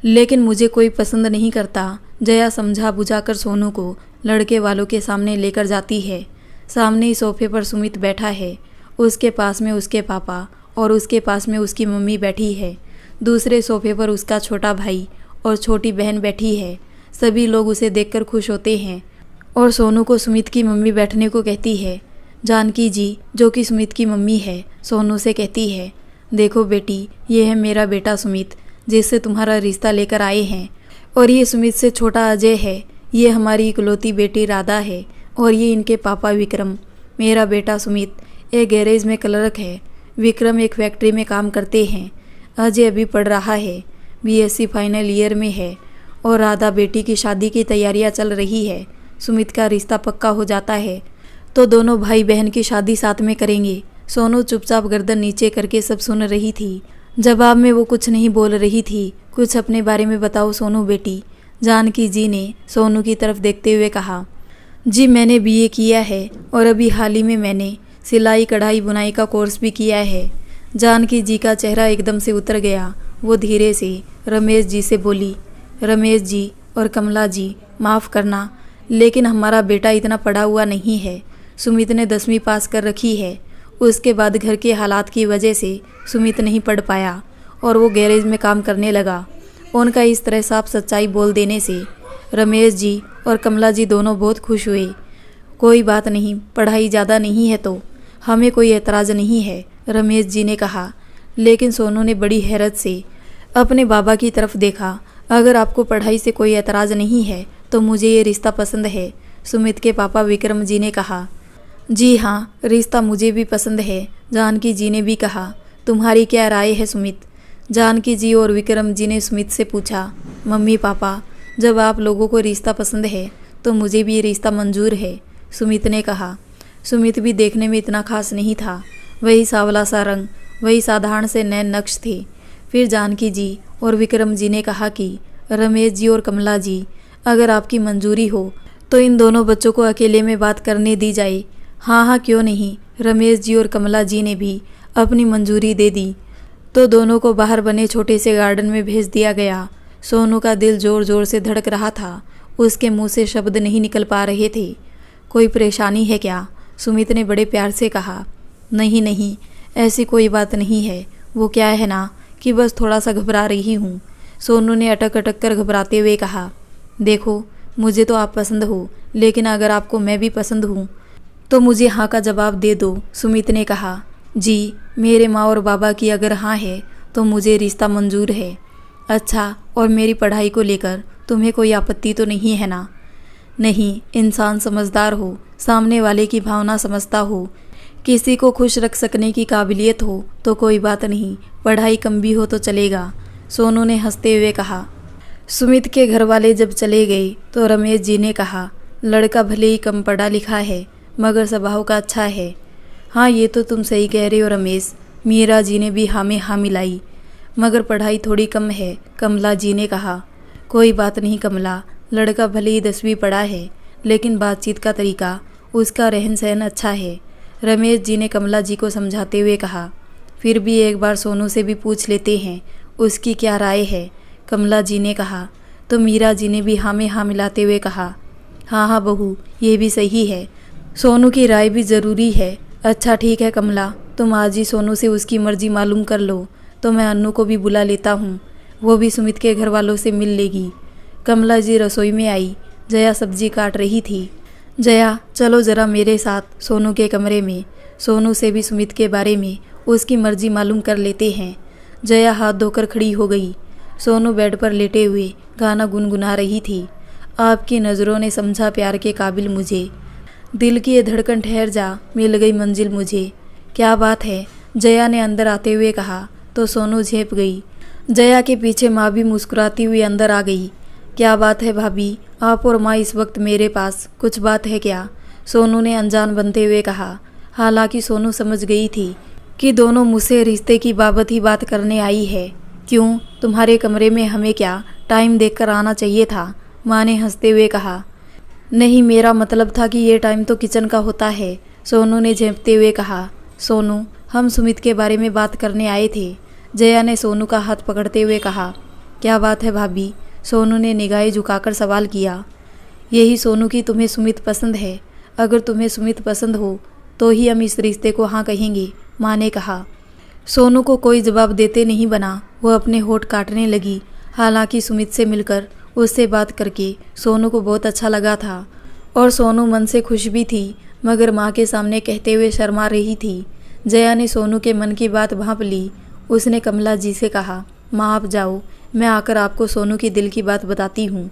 लेकिन मुझे कोई पसंद नहीं करता। जया समझा बुझाकर सोनू को लड़के वालों के सामने लेकर जाती है। सामने ही सोफे पर सुमित बैठा है, उसके पास में उसके पापा और उसके पास में उसकी मम्मी बैठी है। दूसरे सोफे पर उसका छोटा भाई और छोटी बहन बैठी है। सभी लोग उसे देखकर खुश होते हैं और सोनू को सुमित की मम्मी बैठने को कहती है। जानकी जी, जो कि सुमित की मम्मी है, सोनू से कहती है, देखो बेटी, ये है मेरा बेटा सुमित, जिससे तुम्हारा रिश्ता लेकर आए हैं, और ये सुमित से छोटा अजय है, ये हमारी इकलौती बेटी राधा है, और ये इनके पापा विक्रम। मेरा बेटा सुमित एक गैरेज में क्लर्क है, विक्रम एक फैक्ट्री में काम करते हैं, अजय अभी पढ़ रहा है, बीएससी फाइनल ईयर में है, और राधा बेटी की शादी की तैयारियां चल रही है। सुमित का रिश्ता पक्का हो जाता है तो दोनों भाई बहन की शादी साथ में करेंगे। सोनू चुपचाप गर्दन नीचे करके सब सुन रही थी। जवाब में वो कुछ नहीं बोल रही थी। कुछ अपने बारे में बताओ सोनू बेटी, जानकी जी ने सोनू की तरफ देखते हुए कहा। जी मैंने बीए किया है और अभी हाल ही में मैंने सिलाई कढ़ाई बुनाई का कोर्स भी किया है। जानकी जी का चेहरा एकदम से उतर गया। वो धीरे से रमेश जी से बोली, रमेश जी और कमला जी माफ़ करना, लेकिन हमारा बेटा इतना पढ़ा हुआ नहीं है। सुमित ने 10वीं पास कर रखी है। उसके बाद घर के हालात की वजह से सुमित नहीं पढ़ पाया और वो गैरेज में काम करने लगा। उनका इस तरह साफ सच्चाई बोल देने से रमेश जी और कमला जी दोनों बहुत खुश हुए। कोई बात नहीं, पढ़ाई ज़्यादा नहीं है तो हमें कोई एतराज़ नहीं है, रमेश जी ने कहा। लेकिन सोनू ने बड़ी हैरत से अपने बाबा की तरफ देखा। अगर आपको पढ़ाई से कोई एतराज़ नहीं है तो मुझे ये रिश्ता पसंद है, सुमित के पापा विक्रम जी ने कहा। जी हाँ, रिश्ता मुझे भी पसंद है, जानकी जी ने भी कहा। तुम्हारी क्या राय है सुमित? जानकी जी और विक्रम जी ने सुमित से पूछा। मम्मी पापा, जब आप लोगों को रिश्ता पसंद है तो मुझे भी ये रिश्ता मंजूर है, सुमित ने कहा। सुमित भी देखने में इतना खास नहीं था। वही सांवला सा रंग, वही साधारण से नैन नक्श थे। फिर जानकी जी और विक्रम जी ने कहा कि रमेश जी और कमला जी, अगर आपकी मंजूरी हो तो इन दोनों बच्चों को अकेले में बात करने दी जाए। हाँ हाँ क्यों नहीं, रमेश जी और कमला जी ने भी अपनी मंजूरी दे दी। तो दोनों को बाहर बने छोटे से गार्डन में भेज दिया गया। सोनू का दिल जोर जोर से धड़क रहा था। उसके मुंह से शब्द नहीं निकल पा रहे थे। कोई परेशानी है क्या? सुमित ने बड़े प्यार से कहा। नहीं नहीं, ऐसी कोई बात नहीं है। वो क्या है ना कि बस थोड़ा सा घबरा रही हूँ, सोनू ने अटक अटक कर घबराते हुए कहा। देखो, मुझे तो आप पसंद हो, लेकिन अगर आपको मैं भी पसंद हूँ तो मुझे हाँ का जवाब दे दो, सुमित ने कहा। जी, मेरे माँ और बाबा की अगर हाँ है तो मुझे रिश्ता मंजूर है। अच्छा, और मेरी पढ़ाई को लेकर तुम्हें कोई आपत्ति तो नहीं है ना? नहीं, इंसान समझदार हो, सामने वाले की भावना समझता हो, किसी को खुश रख सकने की काबिलियत हो तो कोई बात नहीं, पढ़ाई कम भी हो तो चलेगा, सोनू ने हंसते हुए कहा। सुमित के घर वाले जब चले गए तो रमेश जी ने कहा, लड़का भले ही कम पढ़ा लिखा है मगर स्वभाव का अच्छा है। हाँ, ये तो तुम सही कह रहे हो रमेश, मीरा जी ने भी हाँ में हाँ मिलाई। मगर पढ़ाई थोड़ी कम है, कमला जी ने कहा। कोई बात नहीं कमला, लड़का भले ही 10वीं पढ़ा है लेकिन बातचीत का तरीका, उसका रहन सहन अच्छा है, रमेश जी ने कमला जी को समझाते हुए कहा। फिर भी एक बार सोनू से भी पूछ लेते हैं, उसकी क्या राय है, कमला जी ने कहा। तो मीरा जी ने भी हाँ में हाँ मिलाते हुए कहा। हाँ हाँ बहू, ये भी सही है, सोनू की राय भी ज़रूरी है। अच्छा ठीक है कमला, तुम आज ही सोनू से उसकी मर्जी मालूम कर लो, तो मैं अन्नू को भी बुला लेता हूँ, वो भी सुमित के घर वालों से मिल लेगी। कमला जी रसोई में आई। जया सब्जी काट रही थी। जया, चलो ज़रा मेरे साथ सोनू के कमरे में, सोनू से भी सुमित के बारे में उसकी मर्जी मालूम कर लेते हैं। जया हाथ धोकर खड़ी हो गई। सोनू बेड पर लेटे हुए गाना गुनगुना रही थी। आपकी नज़रों ने समझा प्यार के काबिल मुझे, दिल की ये धड़कन ठहर जा, मिल गई मंजिल मुझे। क्या बात है, जया ने अंदर आते हुए कहा तो सोनू झेप गई। जया के पीछे माँ भी मुस्कुराती हुई अंदर आ गई। क्या बात है भाभी, आप और माँ इस वक्त मेरे पास, कुछ बात है क्या? सोनू ने अनजान बनते हुए कहा। हालांकि सोनू समझ गई थी कि दोनों मुझसे रिश्ते की बाबत ही बात करने आई है। क्यों, तुम्हारे कमरे में हमें क्या टाइम देखकर आना चाहिए था? माँ ने हंसते हुए कहा। नहीं, मेरा मतलब था कि ये टाइम तो किचन का होता है, सोनू ने झेंपते हुए कहा। सोनू, हम सुमित के बारे में बात करने आए थे, जया ने सोनू का हाथ पकड़ते हुए कहा। क्या बात है भाभी, सोनू ने निगाहें झुकाकर सवाल किया। यही सोनू की तुम्हें सुमित पसंद है, अगर तुम्हें सुमित पसंद हो तो ही हम इस रिश्ते को हाँ कहेंगे, माँ ने कहा। सोनू को कोई जवाब देते नहीं बना, वो अपने होठ काटने लगी। हालांकि सुमित से मिलकर, उससे बात करके सोनू को बहुत अच्छा लगा था और सोनू मन से खुश भी थी, मगर माँ के सामने कहते हुए शर्मा रही थी। जया ने सोनू के मन की बात भांप ली। उसने कमला जी से कहा, माँ आप जाओ, मैं आकर आपको सोनू की दिल की बात बताती हूँ।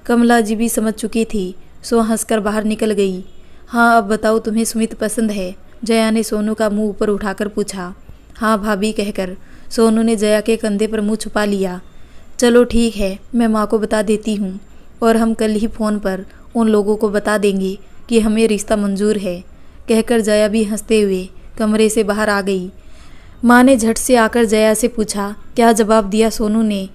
कमला जी भी समझ चुकी थी, सो हंसकर बाहर निकल गई। हाँ अब बताओ, तुम्हें सुमित पसंद है? जया ने सोनू का मुंह ऊपर उठाकर पूछा। हाँ भाभी कहकर सोनू ने जया के कंधे पर मुंह छुपा लिया। चलो ठीक है, मैं माँ को बता देती हूँ और हम कल ही फ़ोन पर उन लोगों को बता देंगे कि हमें रिश्ता मंजूर है, कहकर जया भी हंसते हुए कमरे से बाहर आ गई। माँ ने झट से आकर जया से पूछा, क्या जवाब दिया सोनू ने?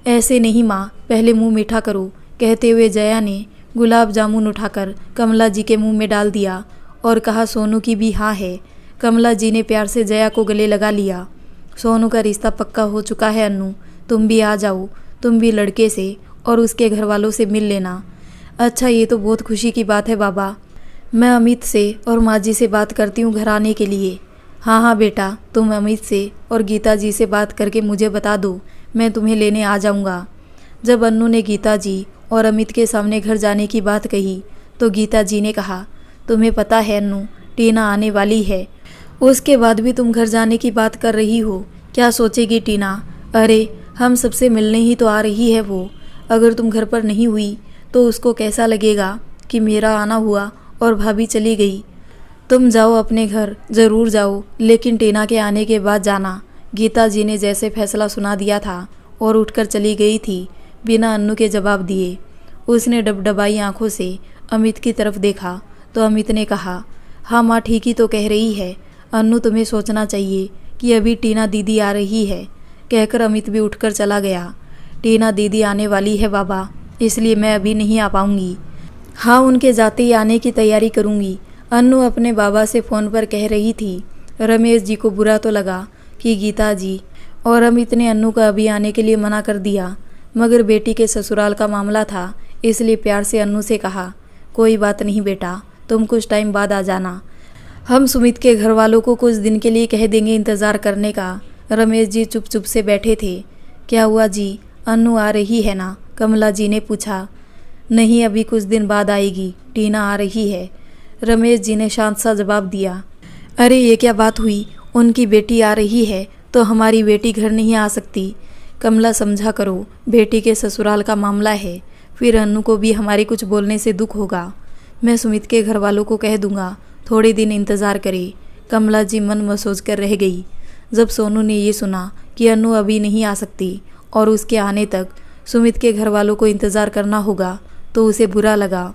ऐसे नहीं माँ, पहले मुंह मीठा करो, कहते हुए जया ने गुलाब जामुन उठाकर कमला जी के मुंह में डाल दिया और कहा, सोनू की भी हाँ है। कमला जी ने प्यार से जया को गले लगा लिया। सोनू का रिश्ता पक्का हो चुका है अन्नू, तुम भी आ जाओ, तुम भी लड़के से और उसके घर वालों से मिल लेना। अच्छा, ये तो बहुत खुशी की बात है बाबा। मैं अमित से और माँ जी से बात करती हूँ घर आने के लिए। हाँ हाँ बेटा, तुम अमित से और गीता जी से बात करके मुझे बता दो, मैं तुम्हें लेने आ जाऊँगा। जब अन्नू ने गीता जी और अमित के सामने घर जाने की बात कही तो गीता जी ने कहा, तुम्हें पता है अन्नू, टीना आने वाली है, उसके बाद भी तुम घर जाने की बात कर रही हो। क्या सोचेगी टीना? अरे हम सबसे मिलने ही तो आ रही है वो। अगर तुम घर पर नहीं हुई तो उसको कैसा लगेगा कि मेरा आना हुआ और भाभी चली गई। तुम जाओ अपने घर, ज़रूर जाओ, लेकिन टीना के आने के बाद जाना। गीता जी ने जैसे फैसला सुना दिया था और उठकर चली गई थी बिना अन्नू के जवाब दिए। उसने डबडबाई आंखों से अमित की तरफ देखा तो अमित ने कहा, हाँ माँ ठीक ही तो कह रही है अन्नू, तुम्हें सोचना चाहिए कि अभी टीना दीदी आ रही है। कहकर अमित भी उठकर चला गया। टीना दीदी आने वाली है बाबा, इसलिए मैं अभी नहीं आ पाऊंगी। हाँ, उनके जाते ही आने की तैयारी करूंगी, अन्नू अपने बाबा से फ़ोन पर कह रही थी। रमेश जी को बुरा तो लगा कि गीता जी और अमित ने अन्नू को अभी आने के लिए मना कर दिया, मगर बेटी के ससुराल का मामला था, इसलिए प्यार से अन्नू से कहा, कोई बात नहीं बेटा, तुम कुछ टाइम बाद आ जाना। हम सुमित के घर वालों को कुछ दिन के लिए कह देंगे इंतज़ार करने का। रमेश जी चुप चुप से बैठे थे। क्या हुआ जी, अन्नू आ रही है ना? कमला जी ने पूछा। नहीं, अभी कुछ दिन बाद आएगी, टीना आ रही है, रमेश जी ने शांत सा जवाब दिया। अरे ये क्या बात हुई, उनकी बेटी आ रही है तो हमारी बेटी घर नहीं आ सकती? कमला समझा करो, बेटी के ससुराल का मामला है, फिर अन्नू को भी हमारे कुछ बोलने से दुख होगा। मैं सुमित के घर वालों को कह दूंगा, थोड़े दिन इंतज़ार करे। कमला जी मन में सोच कर रह गई। जब सोनू ने ये सुना कि अन्नू अभी नहीं आ सकती और उसके आने तक सुमित के घर वालों को इंतज़ार करना होगा तो उसे बुरा लगा।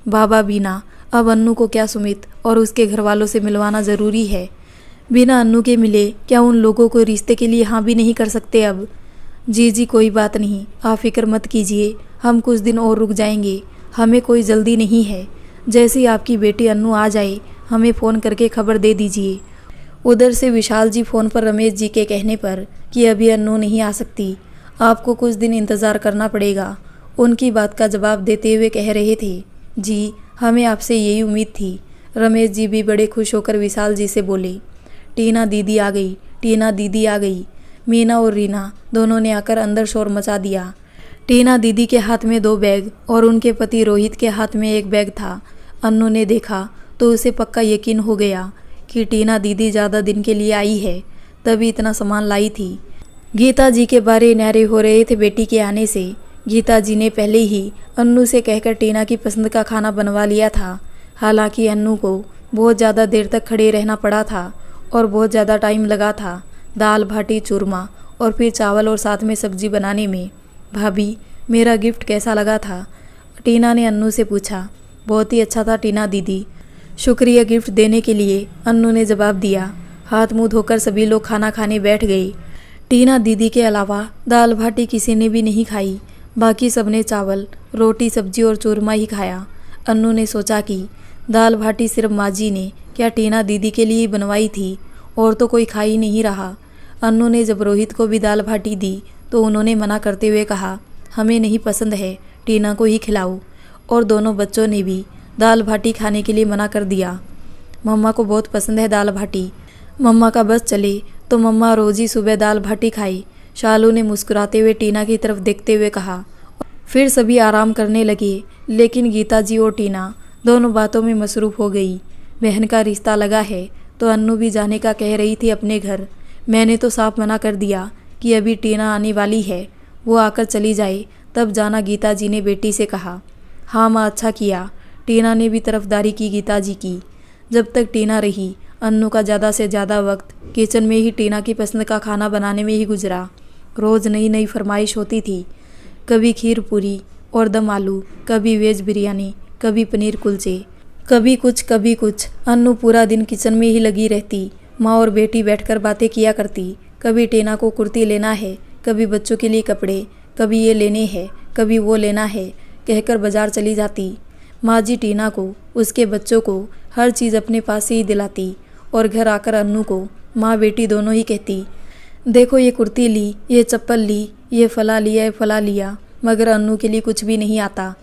बाबा बिना अब अन्नू को क्या सुमित और उसके घर वालों से मिलवाना ज़रूरी है? बिना अन्नू के मिले क्या उन लोगों को रिश्ते के लिए हाँ भी नहीं कर सकते अब? जी कोई बात नहीं, आप फिक्र मत कीजिए, हम कुछ दिन और रुक जाएंगे, हमें कोई जल्दी नहीं है। जैसे ही आपकी बेटी अन्नू आ जाए हमें फ़ोन करके खबर दे दीजिए। उधर से विशाल जी फ़ोन पर रमेश जी के कहने पर कि अभी अन्नू नहीं आ सकती, आपको कुछ दिन इंतज़ार करना पड़ेगा, उनकी बात का जवाब देते हुए कह रहे थे। जी हमें आपसे यही उम्मीद थी। रमेश जी भी बड़े खुश होकर विशाल जी से बोले, टीना दीदी आ गई, टीना दीदी आ गई। मीना और रीना दोनों ने आकर अंदर शोर मचा दिया। टीना दीदी के हाथ में 2 बैग और उनके पति रोहित के हाथ में 1 बैग था। अन्नू ने देखा तो उसे पक्का यकीन हो गया कि टीना दीदी ज़्यादा दिन के लिए आई है, तभी इतना सामान लाई थी। गीता जी के बारे न्यारे हो रहे थे बेटी के आने से। गीता जी ने पहले ही अन्नू से कहकर टीना की पसंद का खाना बनवा लिया था। हालांकि अन्नू को बहुत ज़्यादा देर तक खड़े रहना पड़ा था और बहुत ज़्यादा टाइम लगा था दाल भाटी चूरमा और फिर चावल और साथ में सब्जी बनाने में। भाभी मेरा गिफ्ट कैसा लगा था? टीना ने अन्नू से पूछा। बहुत ही अच्छा था टीना दीदी, शुक्रिया गिफ्ट देने के लिए, अन्नू ने जवाब दिया। हाथ मुंह धोकर सभी लोग खाना खाने बैठ गए। टीना दीदी के अलावा दाल भाटी किसी ने भी नहीं खाई, बाकी सबने चावल रोटी सब्जी और चूरमा ही खाया। अन्नू ने सोचा कि दाल भाटी सिर्फ माँ जी ने क्या टीना दीदी के लिए बनवाई थी और तो कोई खा ही नहीं रहा। अन्नू ने जब रोहित को भी दाल भाटी दी तो उन्होंने मना करते हुए कहा, हमें नहीं पसंद है, टीना को ही खिलाओ। और दोनों बच्चों ने भी दाल भाटी खाने के लिए मना कर दिया। मम्मा को बहुत पसंद है दाल भाटी, मम्मा का बस चले तो मम्मा रोज़ ही सुबह दाल भाटी खाई। शालू ने मुस्कुराते हुए टीना की तरफ देखते हुए कहा। फिर सभी आराम करने लगे, लेकिन गीता जी और टीना दोनों बातों में मसरूफ़ हो गई। बहन का रिश्ता लगा है तो अन्नू भी जाने का कह रही थी अपने घर। मैंने तो साफ मना कर दिया कि अभी टीना आने वाली है, वो आकर चली जाए तब जाना, गीता जी ने बेटी से कहा। हाँ माँ, अच्छा किया। टीना ने भी तरफदारी की गीता जी की। जब तक टीना रही अन्नू का ज़्यादा से ज़्यादा वक्त किचन में ही टीना की पसंद का खाना बनाने में ही गुजरा। रोज़ नई नई फरमाइश होती थी, कभी खीर पूरी और दम आलू, कभी वेज बिरयानी, कभी पनीर कुलचे, कभी कुछ। अन्नू पूरा दिन किचन में ही लगी रहती। माँ और बेटी बैठकर बातें किया करती। कभी टीना को कुर्ती लेना है, कभी बच्चों के लिए कपड़े, कभी ये लेने हैं, कभी वो लेना है, कहकर बाजार चली जाती। माँ जी टीना को, उसके बच्चों को हर चीज़ अपने पास से ही दिलाती और घर आकर अन्नू को माँ बेटी दोनों ही कहती, देखो ये कुर्ती ली, ये चप्पल ली, ये फला लिया, ये फला लिया, मगर अन्नू के लिए कुछ भी नहीं आता।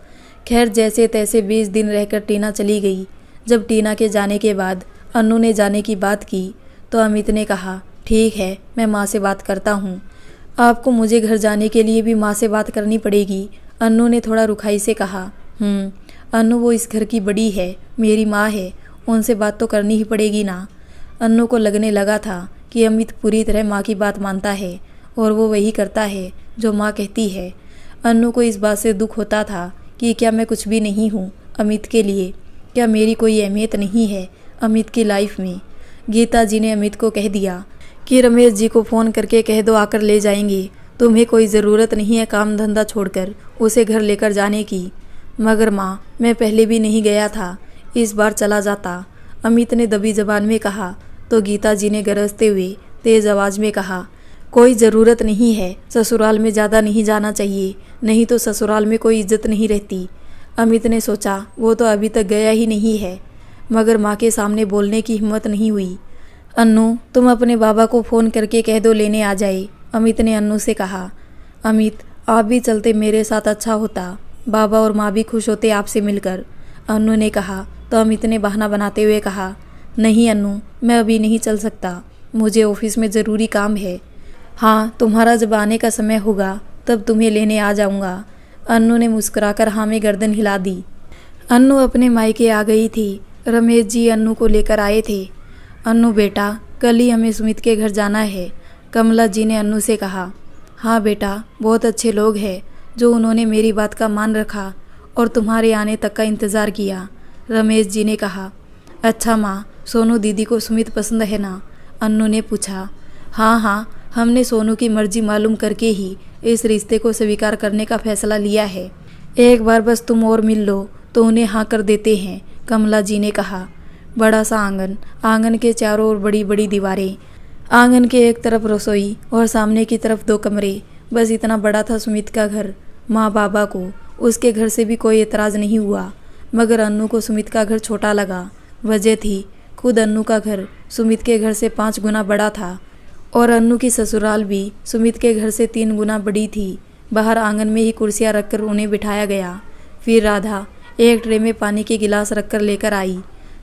खैर जैसे तैसे 20 दिन रहकर टीना चली गई। जब टीना के जाने के बाद अन्नू ने जाने की बात की तो अमित ने कहा, ठीक है, मैं माँ से बात करता हूँ। आपको मुझे घर जाने के लिए भी माँ से बात करनी पड़ेगी। अन्नू ने थोड़ा रुखाई से कहा। अन्नू वो इस घर की बड़ी है, मेरी माँ है, उनसे बात तो करनी ही पड़ेगी ना। अन्नू को लगने लगा था कि अमित पूरी तरह माँ की बात मानता है और वो वही करता है जो माँ कहती है। अन्नू को इस बात से दुख होता था कि क्या मैं कुछ भी नहीं हूँ अमित के लिए, क्या मेरी कोई अहमियत नहीं है अमित की लाइफ में। गीता जी ने अमित को कह दिया कि रमेश जी को फ़ोन करके कह दो आकर ले जाएंगे, तुम्हें कोई ज़रूरत नहीं है काम धंधा छोड़कर उसे घर लेकर जाने की। मगर माँ, मैं पहले भी नहीं गया था, इस बार चला जाता, अमित ने दबी जबान में कहा। तो गीता जी ने गरजते हुए तेज़ आवाज़ में कहा, कोई ज़रूरत नहीं है, ससुराल में ज़्यादा नहीं जाना चाहिए, नहीं तो ससुराल में कोई इज्जत नहीं रहती। अमित ने सोचा वो तो अभी तक गया ही नहीं है, मगर माँ के सामने बोलने की हिम्मत नहीं हुई। अन्नू, तुम अपने बाबा को फ़ोन करके कह दो लेने आ जाए, अमित ने अन्नू से कहा। अमित, आप भी चलते मेरे साथ अच्छा होता, बाबा और माँ भी खुश होते आपसे मिलकर, अन्नू ने कहा। तो अमित ने बहाना बनाते हुए कहा, नहीं अन्नू, मैं अभी नहीं चल सकता, मुझे ऑफिस में ज़रूरी काम है। हाँ, तुम्हारा जब आने का समय होगा तब तुम्हें लेने आ जाऊँगा। अन्नू ने मुस्कुराकर हाँ में गर्दन हिला दी। अन्नू अपने मायके आ गई थी। रमेश जी अन्नू को लेकर आए थे। अन्नू बेटा, कल ही हमें सुमित के घर जाना है, कमला जी ने अन्नू से कहा। हाँ बेटा, बहुत अच्छे लोग हैं जो उन्होंने मेरी बात का मान रखा और तुम्हारे आने तक का इंतज़ार किया, रमेश जी ने कहा। अच्छा माँ, सोनू दीदी को सुमित पसंद है ना, अन्नू ने पूछा। हाँ हाँ, हमने सोनू की मर्जी मालूम करके ही इस रिश्ते को स्वीकार करने का फैसला लिया है। एक बार बस तुम और मिल लो तो उन्हें हाँ कर देते हैं, कमला जी ने कहा। बड़ा सा आंगन, आंगन के चारों ओर बड़ी बड़ी दीवारें, आंगन के एक तरफ रसोई और सामने की तरफ 2 कमरे, बस इतना बड़ा था सुमित का घर। माँ बाबा को उसके घर से भी कोई एतराज़ नहीं हुआ, मगर अन्नू को सुमित का घर छोटा लगा। वजह थी, खुद अन्नू का घर सुमित के घर से 5 गुना बड़ा था और अन्नू की ससुराल भी सुमित के घर से 3 गुना बड़ी थी। बाहर आंगन में ही कुर्सियाँ रखकर उन्हें बिठाया गया। फिर राधा एक ट्रे में पानी के गिलास रखकर लेकर आई।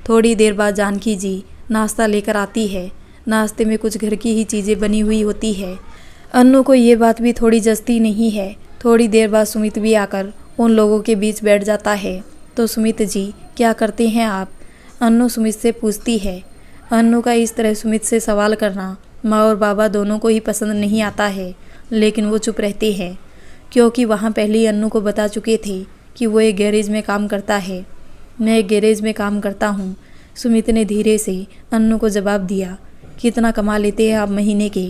थोड़ी देर बाद जानकी जी नाश्ता लेकर आती है। नाश्ते में कुछ घर की ही चीज़ें बनी हुई होती है। अन्नू को ये बात भी थोड़ी जचती नहीं है। थोड़ी देर बाद सुमित भी आकर उन लोगों के बीच बैठ जाता है। तो सुमित जी, क्या करते हैं आप, अन्नू सुमित से पूछती है। अन्नू का इस तरह सुमित से सवाल करना माँ और बाबा दोनों को ही पसंद नहीं आता है, लेकिन वो चुप रहते हैं क्योंकि वहाँ पहले ही अन्नू को बता चुके थे कि वो एक गैरेज में काम करता है। मैं एक गैरेज में काम करता हूँ, सुमित ने धीरे से अन्नू को जवाब दिया। कितना कमा लेते हैं आप महीने के?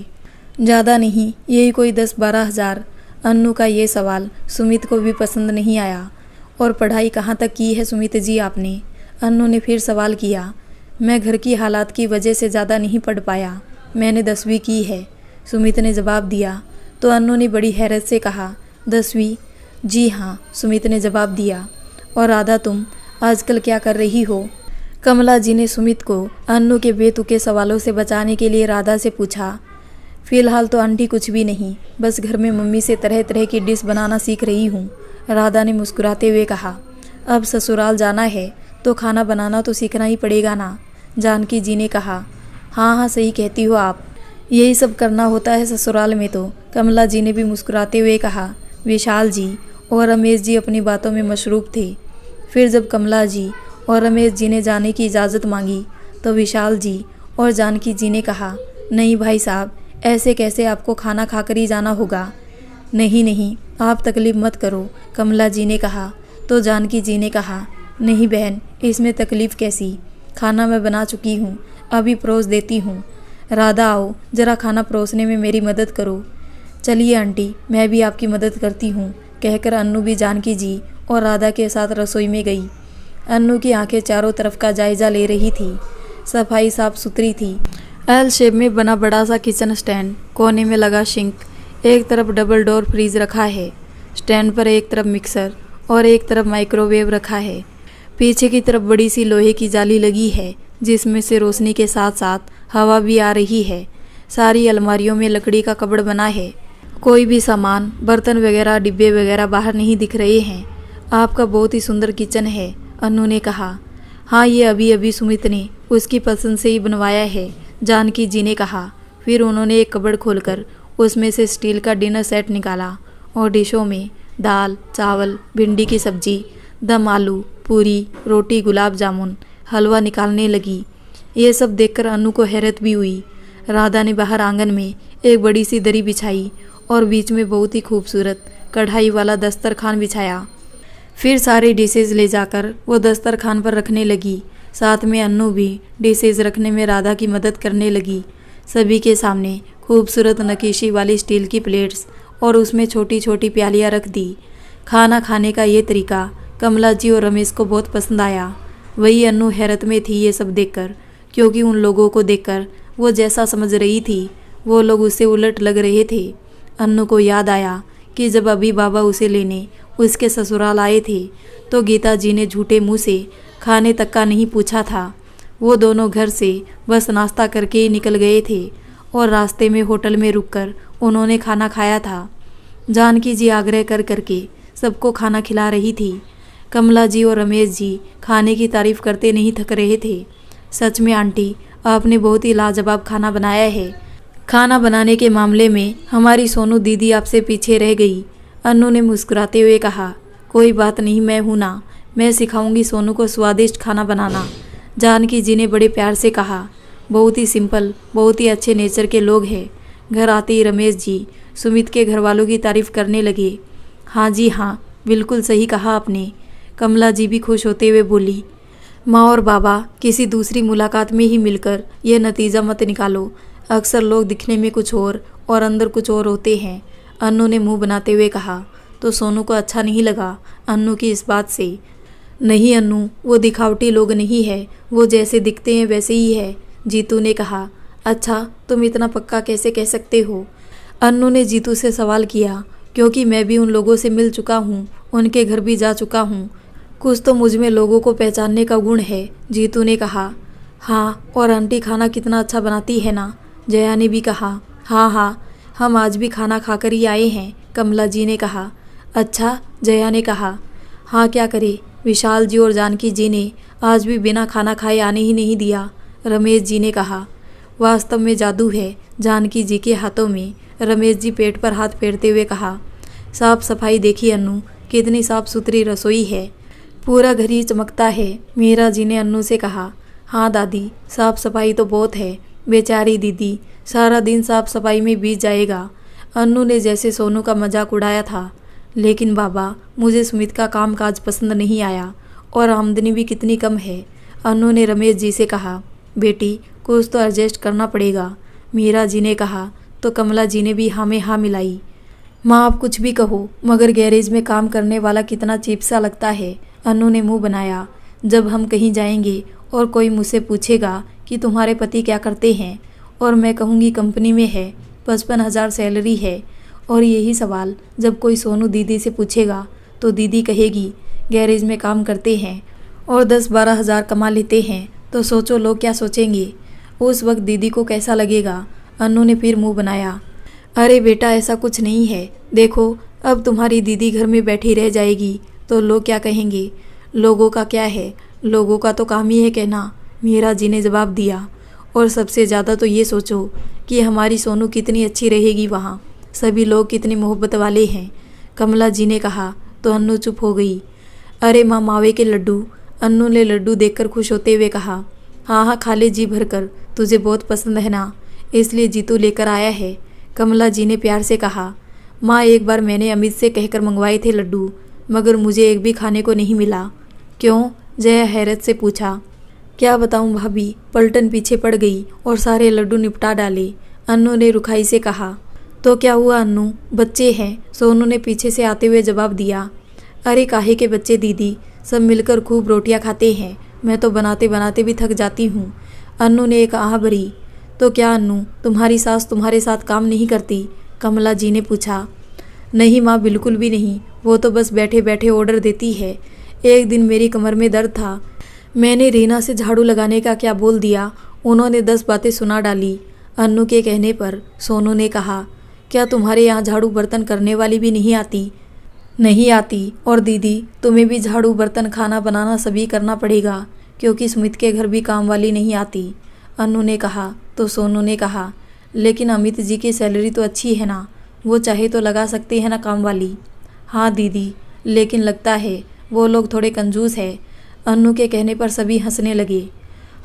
ज़्यादा नहीं, यही कोई 10-12 हज़ार। अन्नू का ये सवाल सुमित को भी पसंद नहीं आया। और पढ़ाई कहाँ तक की है सुमित जी आपने? अन्नू ने फिर सवाल किया। मैं घर की हालात की वजह से ज़्यादा नहीं पढ़ पाया, मैंने 10वीं की है, सुमित ने जवाब दिया। तो अन्नू ने बड़ी हैरत से कहा, 10वीं? जी हाँ, सुमित ने जवाब दिया। और राधा तुम आजकल क्या कर रही हो? कमला जी ने सुमित को अन्नू के बेतुके सवालों से बचाने के लिए राधा से पूछा। फ़िलहाल तो आंटी कुछ भी नहीं, बस घर में मम्मी से तरह तरह की डिश बनाना सीख रही हूँ, राधा ने मुस्कुराते हुए कहा। अब ससुराल जाना है तो खाना बनाना तो सीखना ही पड़ेगा ना, जानकी जी ने कहा। हाँ हाँ, सही कहती हो आप, यही सब करना होता है ससुराल में तो, कमला जी ने भी मुस्कुराते हुए कहा। विशाल जी और रमेश जी अपनी बातों में मशरूफ़ थे। फिर जब कमला जी और रमेश जी ने जाने की इजाज़त मांगी तो विशाल जी और जानकी जी ने कहा, नहीं भाई साहब, ऐसे कैसे, आपको खाना खाकर ही जाना होगा। नहीं नहीं, आप तकलीफ़ मत करो, कमला जी ने कहा। तो जानकी जी ने कहा, नहीं बहन, इसमें तकलीफ़ कैसी, खाना मैं बना चुकी हूँ, अभी परोस देती हूँ। राधा आओ, ज़रा खाना परोसने में मेरी मदद करो। चलिए आंटी, मैं भी आपकी मदद करती हूँ, कहकर अन्नू भी जानकी जी और राधा के साथ रसोई में गई। अन्नू की आंखें चारों तरफ का जायजा ले रही थी। सफाई साफ सुथरी थी। एल शेप में बना बड़ा सा किचन स्टैंड, कोने में लगा सिंक, एक तरफ डबल डोर फ्रीज रखा है। स्टैंड पर एक तरफ मिक्सर और एक तरफ माइक्रोवेव रखा है। पीछे की तरफ बड़ी सी लोहे की जाली लगी है जिसमें से रोशनी के साथ साथ हवा भी आ रही है। सारी अलमारियों में लकड़ी का कबड़ बना है। कोई भी सामान, बर्तन वगैरह, डिब्बे वगैरह बाहर नहीं दिख रहे हैं। आपका बहुत ही सुंदर किचन है, अन्नू ने कहा। हाँ, ये अभी अभी सुमित ने उसकी पसंद से ही बनवाया है, जानकी जी ने कहा। फिर उन्होंने एक कबड़ खोलकर उसमें से स्टील का डिनर सेट निकाला और डिशों में दाल, चावल, भिंडी की सब्जी, दम आलू, पूरी, रोटी, गुलाब जामुन, हलवा निकालने लगी। ये सब देखकर अन्नू को हैरत भी हुई। राधा ने बाहर आंगन में एक बड़ी सी दरी बिछाई और बीच में बहुत ही खूबसूरत कढ़ाई वाला दस्तरखान बिछाया। फिर सारे डिशेज ले जाकर वो दस्तरखान पर रखने लगी। साथ में अन्नू भी डिशेज रखने में राधा की मदद करने लगी। सभी के सामने खूबसूरत नकीशी वाली स्टील की प्लेट्स और उसमें छोटी छोटी प्यालियाँ रख दी। खाना खाने का ये तरीका कमला जी और रमेश को बहुत पसंद आया। वही अन्नू हैरत में थी ये सब देखकर, क्योंकि उन लोगों को देखकर वो जैसा समझ रही थी वो लोग उससे उलट लग रहे थे। अन्नू को याद आया कि जब अभी बाबा उसे लेने उसके ससुराल आए थे तो गीता जी ने झूठे मुंह से खाने तक का नहीं पूछा था। वो दोनों घर से बस नाश्ता करके ही निकल गए थे और रास्ते में होटल में रुककर उन्होंने खाना खाया था। जानकी जी आग्रह कर करके सबको खाना खिला रही थी। कमला जी और रमेश जी खाने की तारीफ करते नहीं थक रहे थे। सच में आंटी, आपने बहुत ही लाजवाब खाना बनाया है। खाना बनाने के मामले में हमारी सोनू दीदी आपसे पीछे रह गई, अन्नू ने मुस्कुराते हुए कहा। कोई बात नहीं, मैं हूँ ना, मैं सिखाऊंगी सोनू को स्वादिष्ट खाना बनाना, जानकी जी ने बड़े प्यार से कहा। बहुत ही सिंपल, बहुत ही अच्छे नेचर के लोग हैं। घर आते ही रमेश जी सुमित के घर वालों की तारीफ करने लगे। हाँ जी हाँ, बिल्कुल सही कहा आपने, कमला जी भी खुश होते हुए बोली। माँ और बाबा किसी दूसरी मुलाकात में ही मिलकर यह नतीजा मत निकालो। अक्सर लोग दिखने में कुछ और अंदर कुछ और होते हैं, अन्नू ने मुंह बनाते हुए कहा। तो सोनू को अच्छा नहीं लगा अन्नू की इस बात से। नहीं अन्नू, वो दिखावटी लोग नहीं है, वो जैसे दिखते हैं वैसे ही है, जीतू ने कहा। अच्छा, तुम इतना पक्का कैसे कह सकते हो? अन्नू ने जीतू से सवाल किया। क्योंकि मैं भी उन लोगों से मिल चुका हूँ, उनके घर भी जा चुका हूँ। कुछ तो मुझ में लोगों को पहचानने का गुण है, जीतू ने कहा। हाँ, और आंटी खाना कितना अच्छा बनाती है ना, जया ने भी कहा। हाँ हाँ, हम आज भी खाना खाकर ही आए हैं, कमला जी ने कहा। अच्छा, जया ने कहा। हाँ, क्या करे, विशाल जी और जानकी जी ने आज भी बिना खाना खाए आने ही नहीं दिया, रमेश जी ने कहा। वास्तव में जादू है जानकी जी के हाथों में, रमेश जी पेट पर हाथ फेरते हुए कहा। साफ सफाई देखी अन्नू, कितनी साफ सुथरी रसोई है, पूरा घर ही चमकता है, मीरा जी ने अन्नू से कहा। हाँ दादी, साफ सफाई तो बहुत है, बेचारी दीदी सारा दिन साफ सफाई में बीत जाएगा, अन्नू ने जैसे सोनू का मजाक उड़ाया था। लेकिन बाबा, मुझे सुमित का काम काज पसंद नहीं आया और आमदनी भी कितनी कम है, अन्नू ने रमेश जी से कहा। बेटी, कुछ तो एडजस्ट करना पड़ेगा, मीरा जी ने कहा। तो कमला जी ने भी हाँ में हाँ मिलाई। माँ, आप कुछ भी कहो, मगर गैरेज में काम करने वाला कितना चीप सा लगता है, अन्नू ने मुंह बनाया। जब हम कहीं जाएंगे और कोई मुझसे पूछेगा कि तुम्हारे पति क्या करते हैं और मैं कहूँगी कंपनी में है, 55,000 सैलरी है, और यही सवाल जब कोई सोनू दीदी से पूछेगा तो दीदी कहेगी गैरेज में काम करते हैं और 10-12 हज़ार कमा लेते हैं, तो सोचो लोग क्या सोचेंगे, उस वक्त दीदी को कैसा लगेगा, अन्नू ने फिर मुंह बनाया। अरे बेटा, ऐसा कुछ नहीं है, देखो अब तुम्हारी दीदी घर में बैठी रह जाएगी तो लोग क्या कहेंगे। लोगों का क्या है, लोगों का तो काम ही है कहना, मीरा जी ने जवाब दिया। और सबसे ज़्यादा तो ये सोचो कि हमारी सोनू कितनी अच्छी रहेगी वहाँ, सभी लोग कितनी मोहब्बत वाले हैं, कमला जी ने कहा। तो अन्नू चुप हो गई। अरे माँ, मावे के लड्डू, अन्नू ने लड्डू देखकर खुश होते हुए कहा। हाँ हाँ, खा ले जी भर कर, तुझे बहुत पसंद है ना, इसलिए जीतू लेकर आया है, कमला जी ने प्यार से कहा। माँ, एक बार मैंने अमित से कहकर मंगवाए थे लड्डू, मगर मुझे एक भी खाने को नहीं मिला। क्यों, जया हैरत से पूछा। क्या बताऊं भाभी, पलटन पीछे पड़ गई और सारे लड्डू निपटा डाले, अन्नू ने रुखाई से कहा। तो क्या हुआ अन्नू, बच्चे हैं, सोनू ने पीछे से आते हुए जवाब दिया। अरे काहे के बच्चे दीदी, सब मिलकर खूब रोटियां खाते हैं, मैं तो बनाते बनाते भी थक जाती हूँ, अन्नू ने एक आह भरी। तो क्या अन्नू, तुम्हारी सास तुम्हारे साथ काम नहीं करती, कमला जी ने पूछा। नहीं माँ, बिल्कुल भी नहीं, वो तो बस बैठे बैठे ऑर्डर देती है। एक दिन मेरी कमर में दर्द था, मैंने रीना से झाड़ू लगाने का क्या बोल दिया, उन्होंने 10 बातें सुना डाली। अन्नू के कहने पर सोनू ने कहा, क्या तुम्हारे यहाँ झाड़ू बर्तन करने वाली भी नहीं आती? नहीं आती। और दीदी, तुम्हें भी झाड़ू बर्तन खाना बनाना सभी करना पड़ेगा, क्योंकि सुमित के घर भी काम वाली नहीं आती। अन्नू ने कहा। तो सोनू ने कहा, लेकिन अमित जी की सैलरी तो अच्छी है ना, वो चाहे तो लगा सकते हैं ना काम वाली। हाँ दीदी, लेकिन लगता है वो लोग थोड़े कंजूस है। अन्नू के कहने पर सभी हंसने लगे।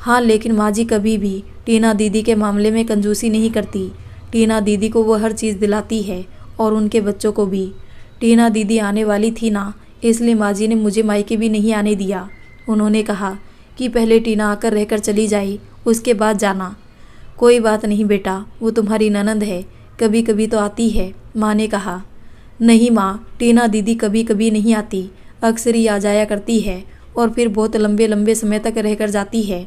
हाँ, लेकिन माँ जी कभी भी टीना दीदी के मामले में कंजूसी नहीं करती। टीना दीदी को वो हर चीज़ दिलाती है और उनके बच्चों को भी। टीना दीदी आने वाली थी ना, इसलिए माँ जी ने मुझे मायके भी नहीं आने दिया। उन्होंने कहा कि पहले टीना आकर रहकर चली जाए, उसके बाद जाना। कोई बात नहीं बेटा, वो तुम्हारी ननंद है, कभी कभी तो आती है, माँ ने कहा। नहीं माँ, टीना दीदी कभी कभी नहीं आती, अक्सर ही आ जाया करती है और फिर बहुत लंबे लंबे समय तक रहकर जाती है।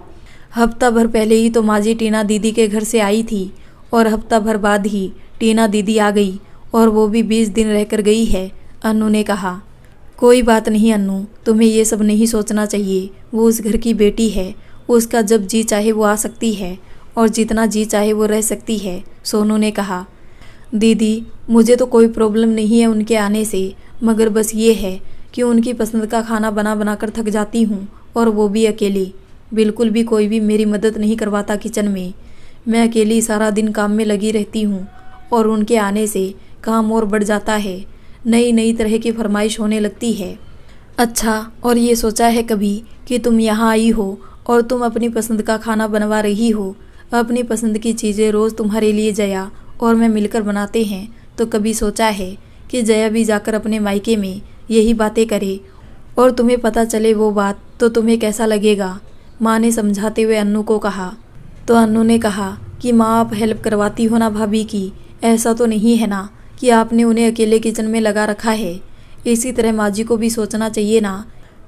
हफ्ता भर पहले ही तो माँ जी टीना दीदी के घर से आई थी और हफ्ता भर बाद ही टीना दीदी आ गई, और वो भी 20 दिन रहकर गई है, अन्नू ने कहा। कोई बात नहीं अन्नू, तुम्हें ये सब नहीं सोचना चाहिए। वो उस घर की बेटी है, उसका जब जी चाहे वो आ सकती है और जितना जी चाहे वो रह सकती है, सोनू ने कहा। दीदी, मुझे तो कोई प्रॉब्लम नहीं है उनके आने से, मगर बस ये है कि उनकी पसंद का खाना बना बना कर थक जाती हूँ, और वो भी अकेली। बिल्कुल भी कोई भी मेरी मदद नहीं करवाता किचन में। मैं अकेली सारा दिन काम में लगी रहती हूँ और उनके आने से काम और बढ़ जाता है, नई नई तरह की फरमाइश होने लगती है। अच्छा, और ये सोचा है कभी कि तुम यहाँ आई हो और तुम अपनी पसंद का खाना बनवा रही हो, अपनी पसंद की चीज़ें रोज़ तुम्हारे लिए जया और मैं मिलकर बनाते हैं, तो कभी सोचा है कि जया भी जाकर अपने मायके में यही बातें करे और तुम्हें पता चले वो बात, तो तुम्हें कैसा लगेगा? माँ ने समझाते हुए अन्नू को कहा। तो अन्नू ने कहा कि माँ, आप हेल्प करवाती हो ना भाभी की, ऐसा तो नहीं है ना कि आपने उन्हें अकेले किचन में लगा रखा है। इसी तरह माँ जी को भी सोचना चाहिए ना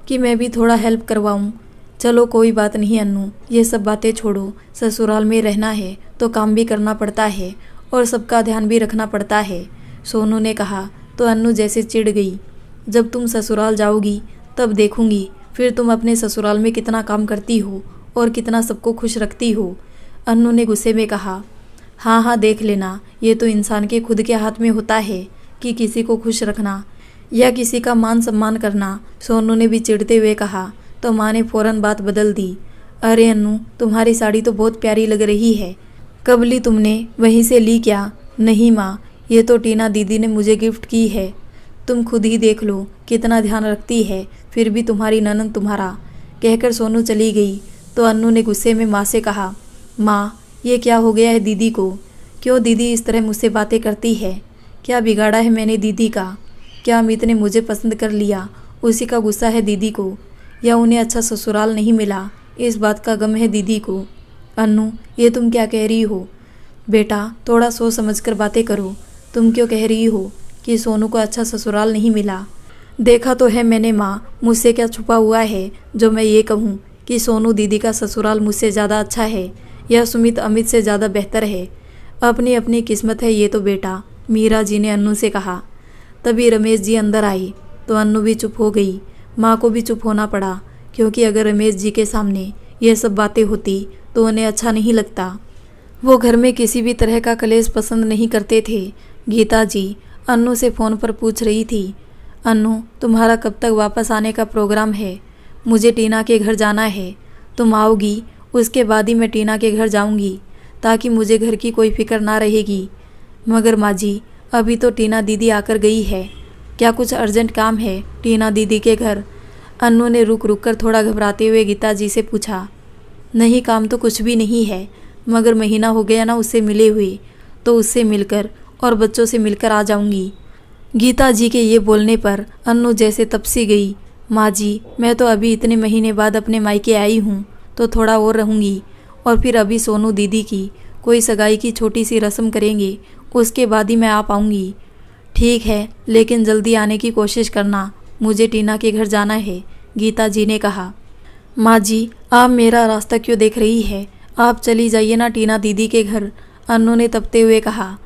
कि मैं भी थोड़ा हेल्प करवाऊँ। चलो कोई बात नहीं अन्नू, ये सब बातें छोड़ो। ससुराल में रहना है तो काम भी करना पड़ता है और सबका ध्यान भी रखना पड़ता है, सोनू ने कहा। तो अन्नू जैसे चिढ़ गई। जब तुम ससुराल जाओगी तब देखूंगी फिर तुम अपने ससुराल में कितना काम करती हो और कितना सबको खुश रखती हो, अन्नू ने गुस्से में कहा। हाँ हाँ, देख लेना, ये तो इंसान के खुद के हाथ में होता है कि किसी को खुश रखना या किसी का मान सम्मान करना, सोनू ने भी चिढ़ते हुए कहा। तो माँ ने फ़ौरन बात बदल दी। अरे अन्नू, तुम्हारी साड़ी तो बहुत प्यारी लग रही है, कब ली तुमने, वहीं से ली क्या? नहीं माँ, ये तो टीना दीदी ने मुझे गिफ्ट की है, तुम खुद ही देख लो कितना ध्यान रखती है, फिर भी तुम्हारी ननद तुम्हारा। कहकर सोनू चली गई। तो अन्नू ने गुस्से में माँ से कहा, माँ, ये क्या हो गया है दीदी को? क्यों दीदी इस तरह मुझसे बातें करती है? क्या बिगाड़ा है मैंने दीदी का? क्या अमित ने मुझे पसंद कर लिया, उसी का गुस्सा है दीदी को? या उन्हें अच्छा ससुराल नहीं मिला, इस बात का गम है दीदी को? अन्नू, ये तुम क्या कह रही हो? बेटा, थोड़ा सोच समझ कर बातें करो। तुम क्यों कह रही हो कि सोनू को अच्छा ससुराल नहीं मिला? देखा तो है मैंने माँ, मुझसे क्या छुपा हुआ है जो मैं ये कहूँ कि सोनू दीदी का ससुराल मुझसे ज़्यादा अच्छा है या सुमित अमित से ज़्यादा बेहतर है। अपनी अपनी किस्मत है ये तो बेटा, मीरा जी ने अन्नू से कहा। तभी रमेश जी अंदर आई तो अन्नू भी चुप हो गई। माँ को भी चुप होना पड़ा, क्योंकि अगर रमेश जी के सामने ये सब बातें होती तो उन्हें अच्छा नहीं लगता। वो घर में किसी भी तरह का कलेश पसंद नहीं करते थे। गीता जी अन्नू से फ़ोन पर पूछ रही थी, अन्नू, तुम्हारा कब तक वापस आने का प्रोग्राम है? मुझे टीना के घर जाना है, तुम आओगी? उसके बाद ही मैं टीना के घर जाऊंगी, ताकि मुझे घर की कोई फिक्र ना रहेगी। मगर माँ जी, अभी तो टीना दीदी आकर गई है, क्या कुछ अर्जेंट काम है टीना दीदी के घर? अन्नू ने रुक रुक कर थोड़ा घबराते हुए गीता जी से पूछा। नहीं, काम तो कुछ भी नहीं है, मगर महीना हो गया ना उससे मिले हुए, तो उससे मिलकर और बच्चों से मिलकर आ जाऊंगी। गीता जी के ये बोलने पर अन्नू जैसे तपसी गई। माँ जी, मैं तो अभी इतने महीने बाद अपने मायके आई हूँ, तो थोड़ा और रहूँगी, और फिर अभी सोनू दीदी की कोई सगाई की छोटी सी रस्म करेंगे, उसके बाद ही मैं आ पाऊँगी। ठीक है, लेकिन जल्दी आने की कोशिश करना, मुझे टीना के घर जाना है, गीता जी ने कहा। माँ जी, आप मेरा रास्ता क्यों देख रही है? आप चली जाइए ना टीना दीदी के घर, अन्नू ने तपते हुए कहा।